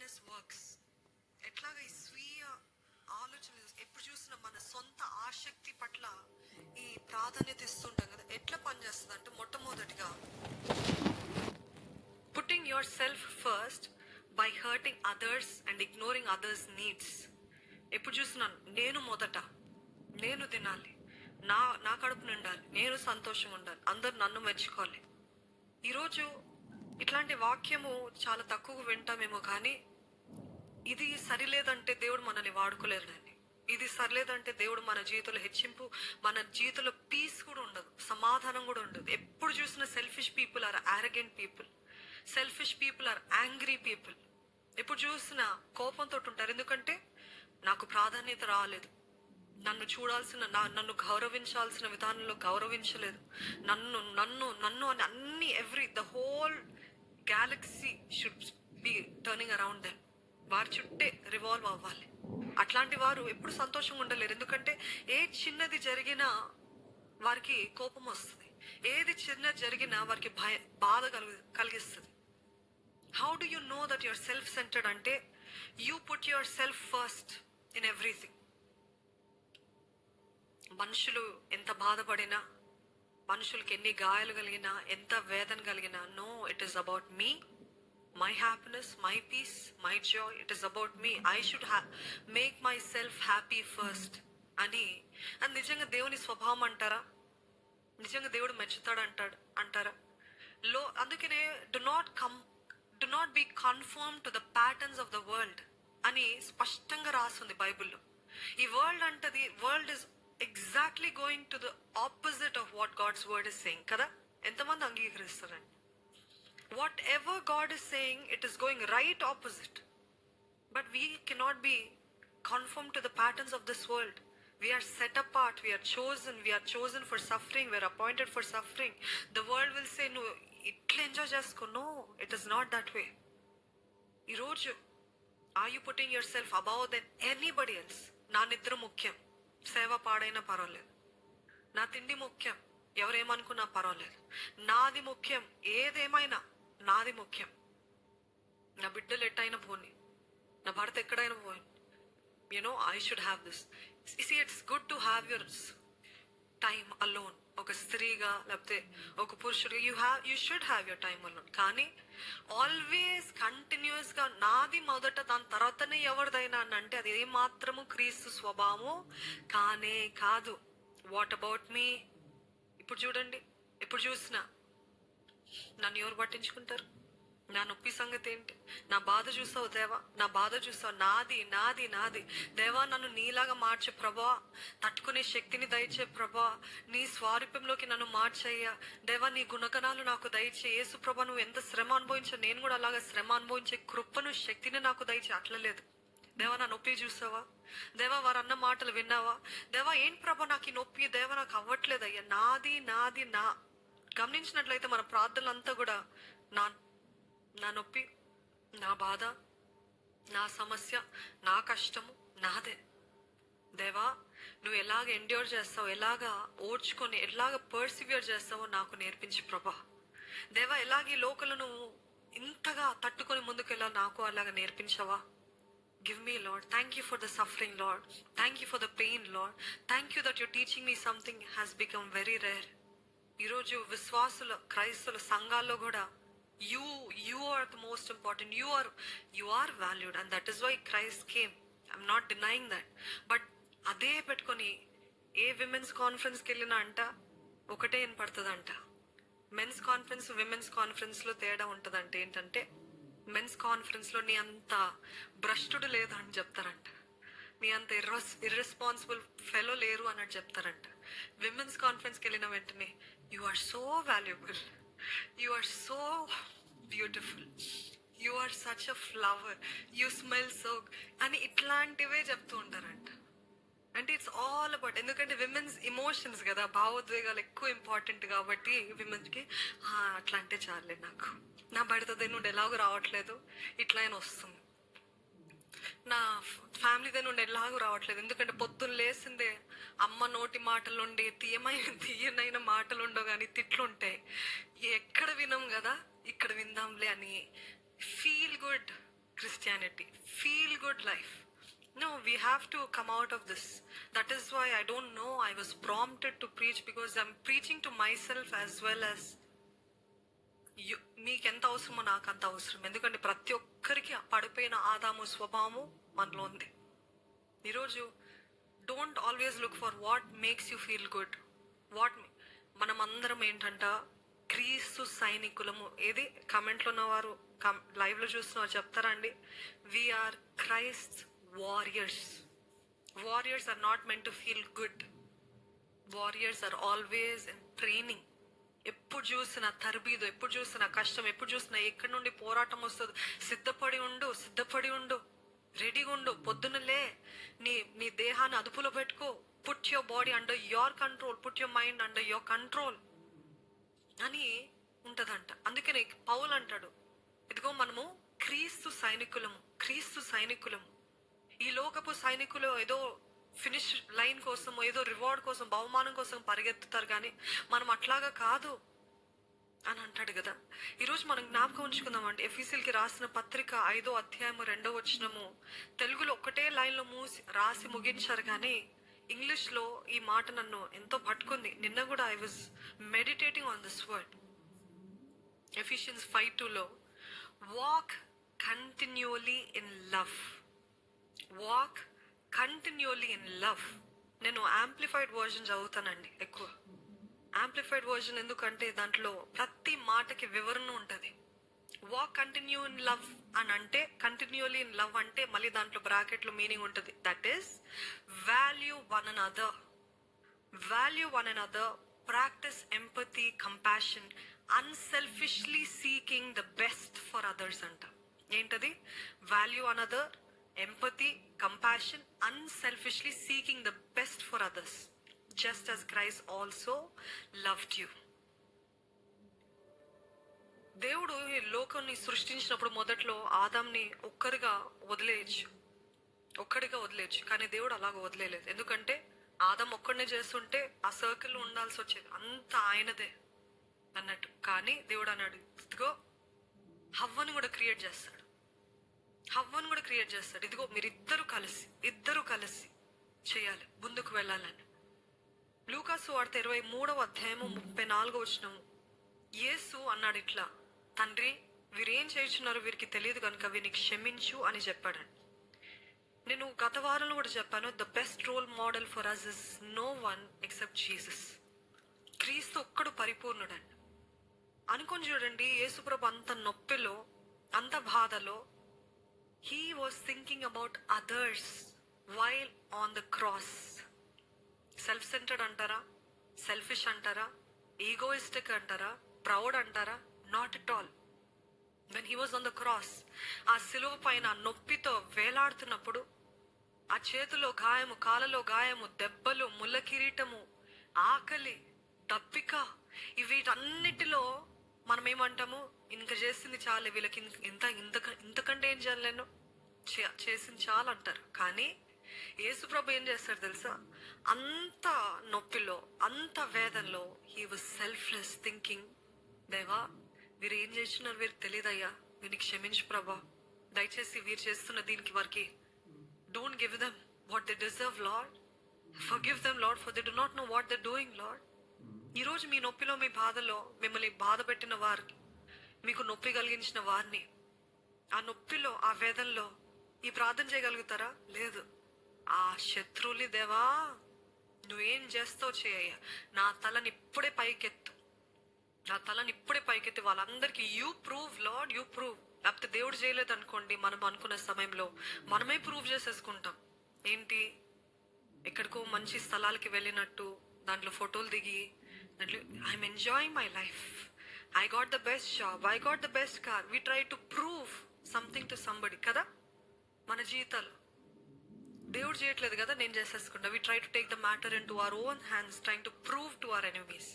Selfishness works. ఎట్లాగా ఈ స్వీయ ఆలోచన ఎప్పుడు చూసినా మన సొంత ఆసక్తి పట్ల ఈ ప్రాధాన్యత ఇస్తుంటాం కదా, ఎట్లా పనిచేస్తుంది అంటే మొట్టమొదటిగా putting your self first by hurting others and ignoring others needs. ఎప్పుడు చూసినా నేను మొదట, నేను తినాలి, నా నా కడుపు నిండాలి, నేను సంతోషంగా ఉండాలి, అందరు నన్ను మెచ్చుకోవాలి. ఈరోజు ఇట్లాంటి వాక్యము చాలా తక్కువ వింటామేమో, కానీ ఇది సరిలేదంటే దేవుడు మనల్ని వాడుకోలేదండి. ఇది సరిలేదంటే దేవుడు మన జీవితంలో హెచ్చింపు, మన జీవితంలో పీస్ కూడా ఉండదు, సమాధానం కూడా ఉండదు. ఎప్పుడు చూసిన selfish people are arrogant people, selfish people are angry people. ఎప్పుడు చూసినా కోపంతో ఉంటారు, ఎందుకంటే నాకు ప్రాధాన్యత రాలేదు, నన్ను చూడాల్సిన, నన్ను గౌరవించాల్సిన విధానంలో గౌరవించలేదు, నన్ను నన్ను నన్ను అని అన్ని the whole Galaxy should be turning around them. వారి చుట్టే రివాల్వ్ అవ్వాలి. అట్లాంటి వారు ఎప్పుడు సంతోషంగా ఉండలేరు, ఎందుకంటే ఏ చిన్నది జరిగినా వారికి కోపం వస్తుంది, ఏది చిన్నది జరిగినా వారికి బాధ కలిగిస్తుంది. How do you know that yourself centred అంటే you put yourself first in everything. మనుషులు ఎంత బాధపడినా, మనుషులకి ఎన్ని గాయాలు కలిగినా, ఎంత వేదన కలిగినా, no, it is about me, my happiness, my peace, my joy. It is about me. I should make myself happy first అని. అది నిజంగా దేవుని స్వభావం అంటారా? నిజంగా దేవుడు మెచ్చుతాడు అంటారా? అందుకనే do not be confirm to the patterns of the world అని స్పష్టంగా రాస్తుంది బైబిల్లో. ఈ world is exactly going to the opposite of what God's word is saying కదా. ఎంతమంది అంగీకరిస్తారండి? Whatever God is saying, it is going right opposite. But we cannot be confirm to the patterns of this world. We are set apart, we are chosen for suffering, we are appointed for suffering. The world will say, no, itla enjoy chesko. No, it is not that way. Ee roju, are you putting yourself above than anybody else? Na nidra mukyam, seva paadaina paraledu. Na tindi mukyam, ఎవరేమనుకున్నా పర్వాలేదు, నాది ముఖ్యం, ఏదేమైనా నాది ముఖ్యం. నా బిడ్డలు ఎట్టయినా పోని, నా భర్త ఎక్కడైనా పోయి, I should have this. See, it's good to have your time alone. ఒక స్త్రీగా లేకపోతే ఒక పురుషుడిగా you should have your time alone. కానీ ఆల్వేస్ కంటిన్యూస్ గా నాది మొదట, దాని తర్వాతనే ఎవరిదైనా అని అంటే అది ఏమాత్రము క్రీస్తు స్వభావము కానే కాదు. వాట్ అబౌట్ మీ? ఇప్పుడు చూడండి, ఎప్పుడు చూసినా నన్ను ఎవరు పట్టించుకుంటారు? నా నొప్పి సంగతి ఏంటి? నా బాధ చూసావు దేవా, నా బాధ చూసావు, నాది నాది నాది. దేవా, నన్ను నీలాగా మార్చే ప్రభా, తట్టుకునే శక్తిని దయచే ప్రభా, నీ స్వారూప్యంలోకి నన్ను మార్చయ్యా. దేవా, నీ గుణగణాలు నాకు దయచే. యేసు ప్రభా, నువ్వు ఎంత శ్రమ అనుభవించావు, నేను కూడా అలాగా శ్రమ అనుభవించే కృపను, శక్తిని నాకు దయచే. అట్లలేదు. దేవా, నా నొప్పి చూసావా? దేవా, వారు అన్న మాటలు విన్నావా? దేవా, ఏంటి ప్రభా నాకు ఈ నొప్పి? దేవా, నాకు అవ్వట్లేదు అయ్యా, నాది నాది నా. గమనించినట్లయితే మన ప్రార్థనలంతా కూడా నా నొప్పి, నా బాధ, నా సమస్య, నా కష్టము నాదే. దేవా, నువ్వు ఎలాగ ఎండ్యూర్ చేస్తావు, ఎలాగా ఓర్చుకొని ఎలాగ పర్సివియర్ చేస్తావో నాకు నేర్పించి ప్రభా. దేవా, ఎలాగ ఈ లోకలు నువ్వు ఇంతగా తట్టుకొని ముందుకెళ్ళా నాకు అలాగ నేర్పించవా? Give me, Lord. Thank you for the suffering, Lord. Thank you for the pain, Lord. Thank you that you're teaching me something has become very rare. ఈరోజు విశ్వాసుల, క్రైస్తవుల సంఘాల్లో కూడా you are the most important. You are valued, and that is why Christ came. I'm not denying that. But అదే పెట్టుకొని ఏ women's కాన్ఫరెన్స్కి వెళ్ళినా అంట ఒకటే వినపడుతుందంట. మెన్స్ కాన్ఫరెన్స్, విమెన్స్ కాన్ఫరెన్స్లో తేడా ఉంటుందంట. ఏంటంటే మెన్స్ కాన్ఫరెన్స్లో నీ అంత భ్రష్టుడు లేదు అని చెప్తారంట, నీ అంత ఇర్రెస్పాన్సిబుల్ ఫెలో లేరు అన్నట్టు చెప్తారంట. విమెన్స్ కాన్ఫరెన్స్కి వెళ్ళిన వెంటనే you are so valuable, you are so beautiful, you are such a flower, you smell so అని ఇట్లాంటివే చెప్తూ ఉంటారంట. అంటే ఇట్స్ ఆల్ అబౌట్, ఎందుకంటే విమెన్స్ ఇమోషన్స్ కదా, భావోద్వేగాలు ఎక్కువ ఇంపార్టెంట్ కాబట్టి విమెన్స్కి అట్లా అంటే చాలే, నాకు నా భర్తదే నుండి ఎలాగో రావట్లేదు, ఇట్లా అయినా వస్తుంది. నా ఫ్యామిలీదే నుండి ఎలాగో రావట్లేదు, ఎందుకంటే పొద్దున్న లేసిందే అమ్మ నోటి మాటలుండి తీయనైన మాటలు ఉండవు కానీ తిట్లుంటాయి. ఎక్కడ వినం కదా, ఇక్కడ విందాంలే అని feel good Christianity, feel good life. No, we have to come out of this. That is why I don't know, I was prompted to preach because I'm preaching to myself as well as మీకు ఎంత అవసరమో నాకు అంత అవసరం. ఎందుకంటే ప్రతి ఒక్కరికి పడిపోయిన ఆదాము స్వభావము మనలో ఉంది. ఈరోజు don't always look for what makes you feel good. మనం అందరం ఏంటంట, క్రీస్తు సైనికులము. ఏది కమెంట్లో ఉన్నవారు, లైవ్లో చూస్తున్నవారు చెప్తారా అండి? We are Christ warriors. Warriors are not meant to feel good. Warriors are always in training. ఎప్పుడు చూసిన తరబీదు, ఎప్పుడు చూసిన కష్టం, ఎప్పుడు చూసినా ఎక్కడి నుండి పోరాటం వస్తుంది. సిద్ధపడి ఉండు, రెడీగా ఉండు. పొద్దున్నలే నీ దేహాన్ని అదుపులో పెట్టుకో. Put your body under your control, put your mind under your control అని ఉంటదంట. అందుకని పౌలు అంటాడు, ఇదిగో మనము క్రీస్తు సైనికులము. ఈ లోకపు సైనికులు ఏదో ఫినిష్ లైన్ కోసం, ఏదో రివార్డ్ కోసం, బహుమానం కోసం పరిగెత్తుతారు, కానీ మనం అట్లాగా కాదు అని అంటాడు కదా. ఈరోజు మనం జ్ఞాపకం ఉంచుకుందామండి. ఎఫీసీయులకి రాసిన పత్రిక 5వ అధ్యాయము 2వ వచనము తెలుగులో ఒక్కటే లైన్లో రాసి ముగించారు, కానీ ఇంగ్లీష్లో ఈ మాట నన్ను ఎంతో పట్టుకుంది. నిన్న కూడా I was meditating on this word. Ephesians 5:2లో walk continuously in love. Walk continuously in love. నేను యాంప్లిఫైడ్ వర్జన్ చదువుతానండి ఎక్కువ. యాంప్లిఫైడ్ వర్జన్ ఎందుకంటే దాంట్లో ప్రతి మాటకి వివరణ ఉంటుంది. వాక్ కంటిన్యూ ఇన్ లవ్ అని అంటే, కంటిన్యూలీ ఇన్ లవ్ అంటే మళ్ళీ దాంట్లో బ్రాకెట్లో మీనింగ్ ఉంటుంది. That is value one another, practice empathy, compassion, unselfishly seeking the best for others అంట. ఏంటది? Value another, empathy, compassion, unselfishly seeking the best for others, just as Christ also loved you. దేవుడు ఈ లోకాన్ని సృష్టించినప్పుడు మొదట్లో ఆదాంని ఒక్కడిగా వదిలేయచ్చు, కానీ దేవుడు అలాగ వదిలేయలేదు. ఎందుకంటే ఆదాం ఒక్కడనే చేస్తుంటే ఆ సర్కిల్లో ఉండాల్సి వచ్చేది, అంత ఆయనదే అన్నట్టు. కానీ దేవుడు అన్నాడు, ఇదిగో హవ్వను కూడా క్రియేట్ చేస్తాడు. ఇదిగో మీరిద్దరు కలిసి చేయాలి, ముందుకు వెళ్ళాలని. లూకాసు వార్త 23వ అధ్యాయము 34వ వచనము యేసు అన్నాడు ఇట్లా, తండ్రి వీరేం చేయుచున్నారో వీరికి తెలియదు కనుక వీరిని క్షమించు అని చెప్పాడండి. నేను గత వారంలో కూడా చెప్పాను, the best role model for us is no one except Jesus. క్రీస్తు ఒక్కడు పరిపూర్ణుడండి. అనుకొని చూడండి, యేసుప్రభు అంత నొప్పిలో, అంత బాధలో, he was thinking about others while on the cross. Self-centered అంటారా, సెల్ఫిష్ అంటారా, ఈగోయిస్టిక్ అంటారా, ప్రౌడ్ అంటారా? Not at all. when he was on the cross, ఆ సిలువ పైన నొప్పితో వేలాడుతున్నప్పుడు, ఆ చేతిలో గాయము, కాళ్ళలో గాయము, దెబ్బలు, ముళ్ళ కిరీటము, ఆకలి, దప్పిక, వీటన్నిటిలో మనం ఏమంటాము, ఇంక చేసింది చాలే, వీళ్ళకి ఇంతకంటే ఏం చేయలేను, చేసింది చాలు అంటారు. కానీ యేసుప్రభు ఏం చేస్తాడు తెలుసా? అంత నొప్పిలో, అంత వేదనలో హీ వాజ్ సెల్ఫ్లెస్, థింకింగ్, దేవా వీరు ఏం చేస్తున్నారు వీరికి తెలియదయ్యా, వీరికి క్షమించు ప్రభా, దయచేసి వీరు చేస్తున్న దీనికి వారికి, don't give them what they deserve lord, forgive them lord, for they do not know what they doing lord. ఈరోజు మీ నొప్పిలో, మీ బాధలో, మిమ్మల్ని బాధ పెట్టిన వారికి, మీకు నొప్పి కలిగించిన వారిని, ఆ నొప్పిలో, ఆ వేదనలో ఈ ప్రార్థన చేయగలుగుతారా? లేదు. ఆ శత్రువుని, దేవా నువ్వేం చేస్తావు చేయ, నా తలని ఇప్పుడే పైకెత్తి వాళ్ళందరికీ you prove lord, you prove. లేకపోతే దేవుడు చేయలేదు అనుకోండి, మనం అనుకున్న సమయంలో మనమే ప్రూవ్ చేసేసుకుంటాం. ఏంటి, ఎక్కడికో మంచి స్థలాలకి వెళ్ళినట్టు దాంట్లో ఫోటోలు దిగి, దాంట్లో I'm enjoying my life, I got the best job, I got the best car. We try to prove something to somebody కదా. మన జీవితాలు దేవుడు చేయట్లేదు కదా, నేను చేసేసుకుంటా. We try to take the matter into our own hands, trying to prove to our enemies.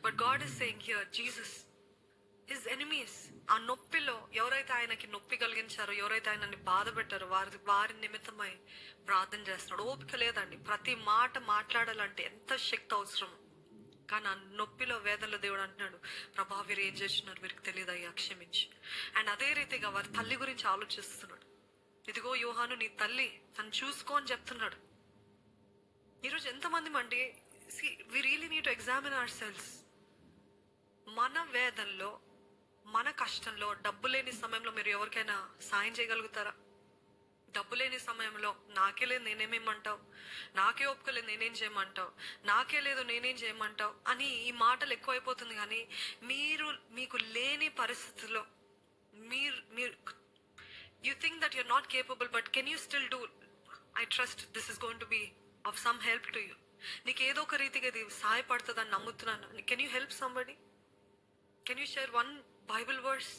But God is saying here, Jesus, his enemies, ఆ నొప్పిలో ఎవరైతే ఆయనకి నొప్పి కలిగించారో, ఎవరైతే ఆయనని బాధ పెట్టారో వారి నిమిత్తమై ప్రార్థన చేస్తున్నాడు. ఓపిక లేదండి, ప్రతి మాట మాట్లాడాలంటే ఎంత శక్తి అవసరం. కానీ ఆ నొప్పిలో, వేదనలో దేవుడు అంటున్నాడు, ప్రభా వీరు ఏం చేస్తున్నారు వీరికి తెలియదు అయ్యా, క్షమించి. అండ్ అదే రీతిగా వారి తల్లి గురించి ఆలోచిస్తున్నాడు. ఇదిగో యోహాను నీ తల్లి, తను చూసుకో అని చెప్తున్నాడు. ఈరోజు ఎంతమంది అండి, we really need to examine ourselves. మన వేదనలో, మన కష్టంలో, డబ్బు లేని సమయంలో మీరు ఎవరికైనా సాయం చేయగలుగుతారా? డబ్బు లేని సమయంలో నాకే లేదు నేనేమేమంటావు, నాకే ఒప్పుకోలేదు నేనేం చేయమంటావు, నాకే లేదు నేనేం చేయమంటావు అని ఈ మాటలు ఎక్కువైపోతుంది. కానీ మీకు లేని పరిస్థితుల్లో మీరు you think that you're not capable, but can you still do? I trust this is going to be of some help to you. నీకు ఏదో ఒక రీతిగా ఇది సహాయపడుతుందని నమ్ముతున్నాను. Can you help somebody? Can you share one Bible verse?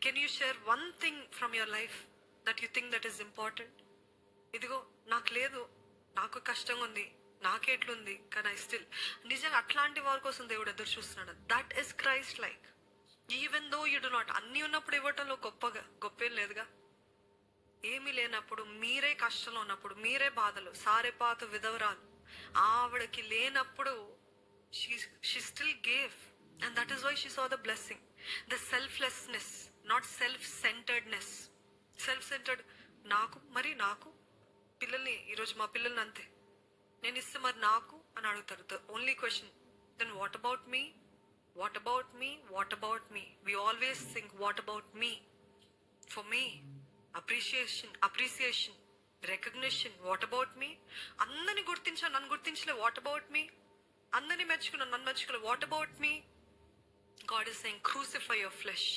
Can you share one thing from your life that you think that is important? ఇదిగో నాకు లేదు, నాకు కష్టంగా ఉంది, నాకెట్లుంది, కానీ ఐ స్టిల్. నిజంగా అట్లాంటి వారి కోసం దేవుడు ఎదురు చూస్తున్నాడు. That is Christ like. Even though you do not. అన్నీ ఉన్నప్పుడు ఇవ్వటంలో గొప్పేం లేదుగా. ఏమీ లేనప్పుడు, మీరే కష్టంలో ఉన్నప్పుడు, మీరే బాధలు, సారెపాత విధవరాలు, ఆవిడకి లేనప్పుడు she still gave, and that is why she saw the blessing. The selflessness, not self-centeredness. Self-centered, నాకు పిల్లల్ని, ఈరోజు మా పిల్లల్ని అంతే, నేను ఇస్తే మరి నాకు అని అడుగుతారు. The only question, then what about me, what about me, what about me? We always think what about me. For me appreciation, recognition. What about me? అందరిని గుర్తించాను, నన్ను గుర్తించలే. What about me? అందరిని మెచ్చుకున్నాను, నన్ను మెచ్చుకోలే. What about me? God is saying crucify your flesh.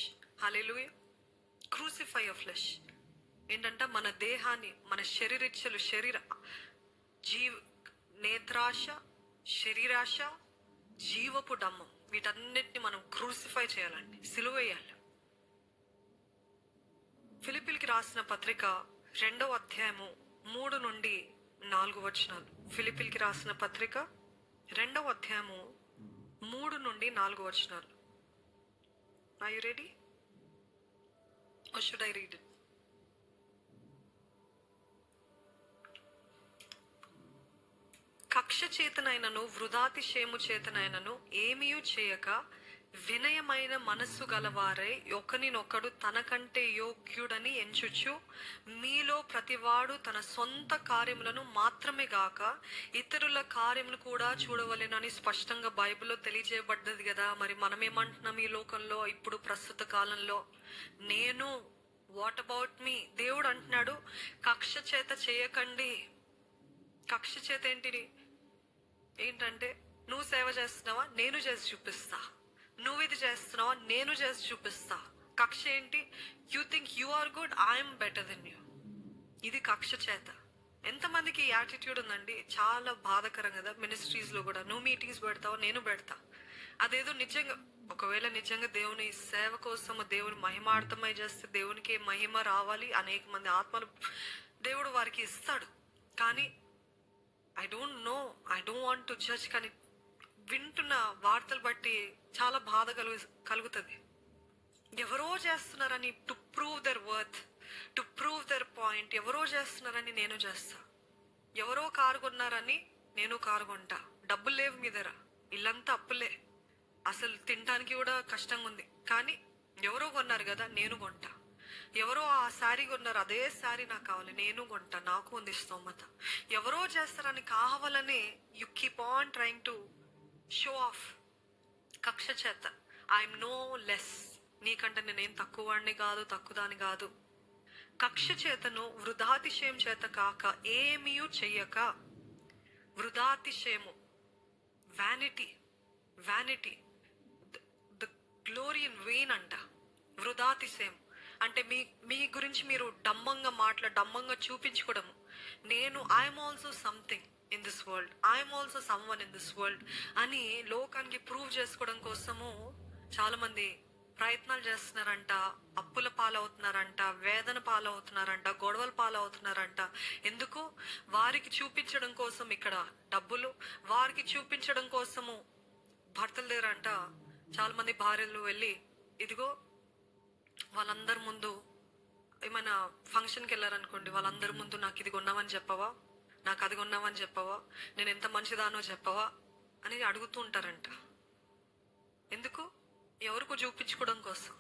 Hallelujah. Crucify your flesh. ఏంటంటే మన దేహాన్ని, మన శరీరిచ్చలు, నేత్రాశ, శరీరాశ, జీవపు డమ్మం, వీటన్నిటిని మనం క్రూసిఫై చేయాలండి, సిలువ వేయాలి. ఫిలిప్పీలకి రాసిన పత్రిక 2వ అధ్యాయము 3 నుండి 4 వచనాలు. ఫిలిప్పీలకి రాసిన పత్రిక 2వ అధ్యాయము 3 నుండి 4 వచనాలు. Are you ready? Or should I read it? కక్ష చేతనైనను వృధాతిశయము చేతనైనను ఏమీయూ చేయక వినయమైన మనస్సు గలవారై ఒకనినొకడు తనకంటే యోగ్యుడని ఎంచుచు మీలో ప్రతివాడు తన సొంత కార్యములను మాత్రమే గాక ఇతరుల కార్యములు కూడా చూడవలెనని స్పష్టంగా బైబిల్లో తెలియజేయబడ్డది కదా. మరి మనం ఏమంటున్నాం ఈ లోకంలో ఇప్పుడు ప్రస్తుత కాలంలో? నేను, వాట్ అబౌట్ మీ? దేవుడు అంటున్నాడు కక్ష చేత చేయకండి. కక్ష చేత ఏంటంటే నువ్వు సేవ చేస్తున్నావా, నేను చేసి చూపిస్తా. నువ్వు ఇది చేస్తున్నావా, నేను చేసి చూపిస్తా. కక్ష ఏంటి? You think you are good, I'm better than you. ఇది కక్ష చేత. ఎంతమందికి యాటిట్యూడ్ ఉందండి? చాలా బాధాకరం కదా. మినిస్ట్రీస్ లో కూడా నువ్వు మీటింగ్స్ పెడతావు, నేను పెడతా. అదేదో నిజంగా, ఒకవేళ నిజంగా దేవుని సేవ కోసము దేవుని మహిమార్థమై చేస్తే దేవునికి మహిమ రావాలి, అనేక మంది ఆత్మలు దేవుడు వారికి ఇస్తాడు. కానీ I don't know, I don't want to judge, కానీ వింటున్న వార్తలు బట్టి చాలా బాధ కలుగుతుంది. ఎవరో చేస్తున్నారని, to prove their worth, to prove their point, ఎవరో చేస్తున్నారని నేను చేస్తా. ఎవరో కారు కొన్నారని నేను కారు కొంటా. డబ్బులు లేవు మీ దగ్గర, ఇల్లంతా అప్పులే, అసలు తినడానికి కూడా కష్టంగా ఉంది, కానీ ఎవరో కొన్నారు కదా నేను కొంటా. ఎవరో ఆ శారీ కొన్నారు, అదే శారీ నాకు కావాలి, నేను కొంటా, నాకు ఉంది స్తోమత. ఎవరో చేస్తారని కావాలని you keep on trying to show of. కక్ష చేత ఐఎమ్ నో లెస్, నీకంటే నేనేం తక్కువ వాడిని కాదు, తక్కువదాని కాదు. కక్ష చేతను వృధాతిశయం చేత కాక ఏమీయూ చెయ్యక. వృధాతిశయము, vanity, the glory in vain అంట. వృధాతిశయం అంటే మీ గురించి మీరు డంబంగా చూపించుకోవడము. I'm also something in this world, I'm also someone in this world అని లోకానికి ప్రూవ్ చేసుకోవడం కోసము చాలా మంది ప్రయత్నాలు చేస్తున్నారంట. అప్పుల పాలవుతున్నారంట, వేదన పాలవుతున్నారంట, గొడవల పాలవుతున్నారంట. ఎందుకు? వారికి చూపించడం కోసం ఇక్కడ డబ్బులు, వారికి చూపించడం కోసము భర్తల దగ్గర అంట చాలా మంది భార్యలు వెళ్ళి, ఇదిగో వాళ్ళందరి ముందు ఏమైనా ఫంక్షన్కి వెళ్ళారనుకోండి, వాళ్ళందరి ముందు నాకు ఇది కొన్నామని చెప్పవా, నాకు అది కొన్నామని చెప్పవా, నేను ఎంత మంచిదానో చెప్పవా అని అడుగుతూ ఉంటారంట. ఎందుకు? ఎవరికో చూపించుకోవడం కోసం.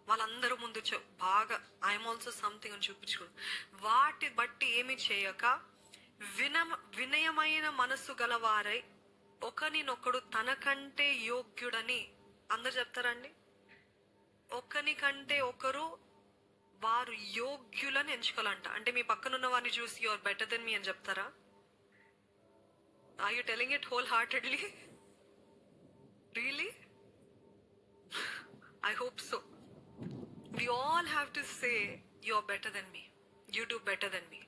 వాళ్ళందరూ ముందు బాగా ఐఎమ్ ఆల్సో సంథింగ్ అని చూపించుకోండి. వాటి బట్టి ఏమి చేయక వినయమైన మనస్సు గలవారై ఒకనినొకడు తనకంటే యోగ్యుడని. అందరు చెప్తారండి, ఒకని కంటే ఒకరు వారు యోగ్యులని ఎంచుకోవాలంట. అంటే మీ పక్కనున్న వారిని చూసి యువర్ బెటర్ దెన్ మీ అని చెప్తారా? Are you telling it wholeheartedly? Really? I hope so. We all have to say, you're better than me. You do better than me.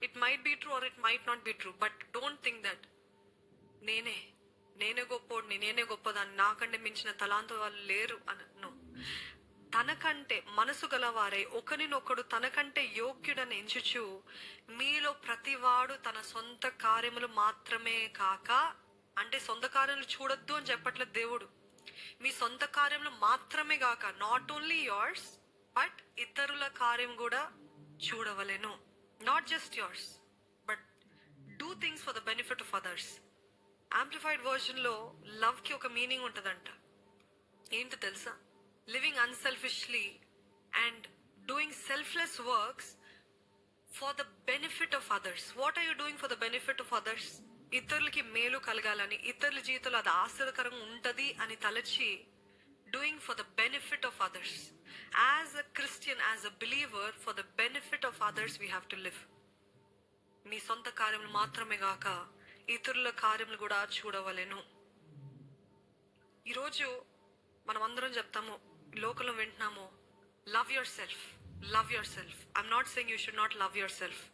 It might be true or it might not be true. But don't think that, నేనే గొప్పోడిని, నేనే గొప్పదాన్ని, నాకంటే మించిన తలాంత వాళ్ళు లేరు అని. No. తనకంటే మనసు గలవారై ఒకరినొకడు తనకంటే యోగ్యుడని ఎంచుచు మీలో ప్రతివాడు తన సొంత కార్యములు మాత్రమే కాక, అంటే సొంత కార్యములు చూడొద్దు అని చెప్పట్లేదు దేవుడు. మీ సొంత కార్యములు మాత్రమే కాక, నాట్ ఓన్లీ యోర్స్ బట్ ఇతరుల కార్యం కూడా చూడవలెను. Not just yours but do things for the benefit of others. Amplified version లో లవ్ కి ఒక మీనింగ్ ఉంటుందంట. ఏంటో తెలుసా? Living unselfishly and doing selfless works for the benefit of others. What are you doing for the benefit of others? ఇతరులకి మేలు కలగాలని, ఇతరుల జీవితంలో అది ఆశ్చర్యకరంగా ఉంటది అని తలచి doing for the benefit of others. As a Christian, as a believer, for the benefit of others we have to live. మీ సొంత కార్యములు మాత్రమే కాక ఇతరుల కార్యములు కూడా చూడవలెను. ఈరోజు మనం అందరం చెప్తాము, లోకంలో వింటున్నాము, love yourself, love yourself. I'm not saying you should not love yourself.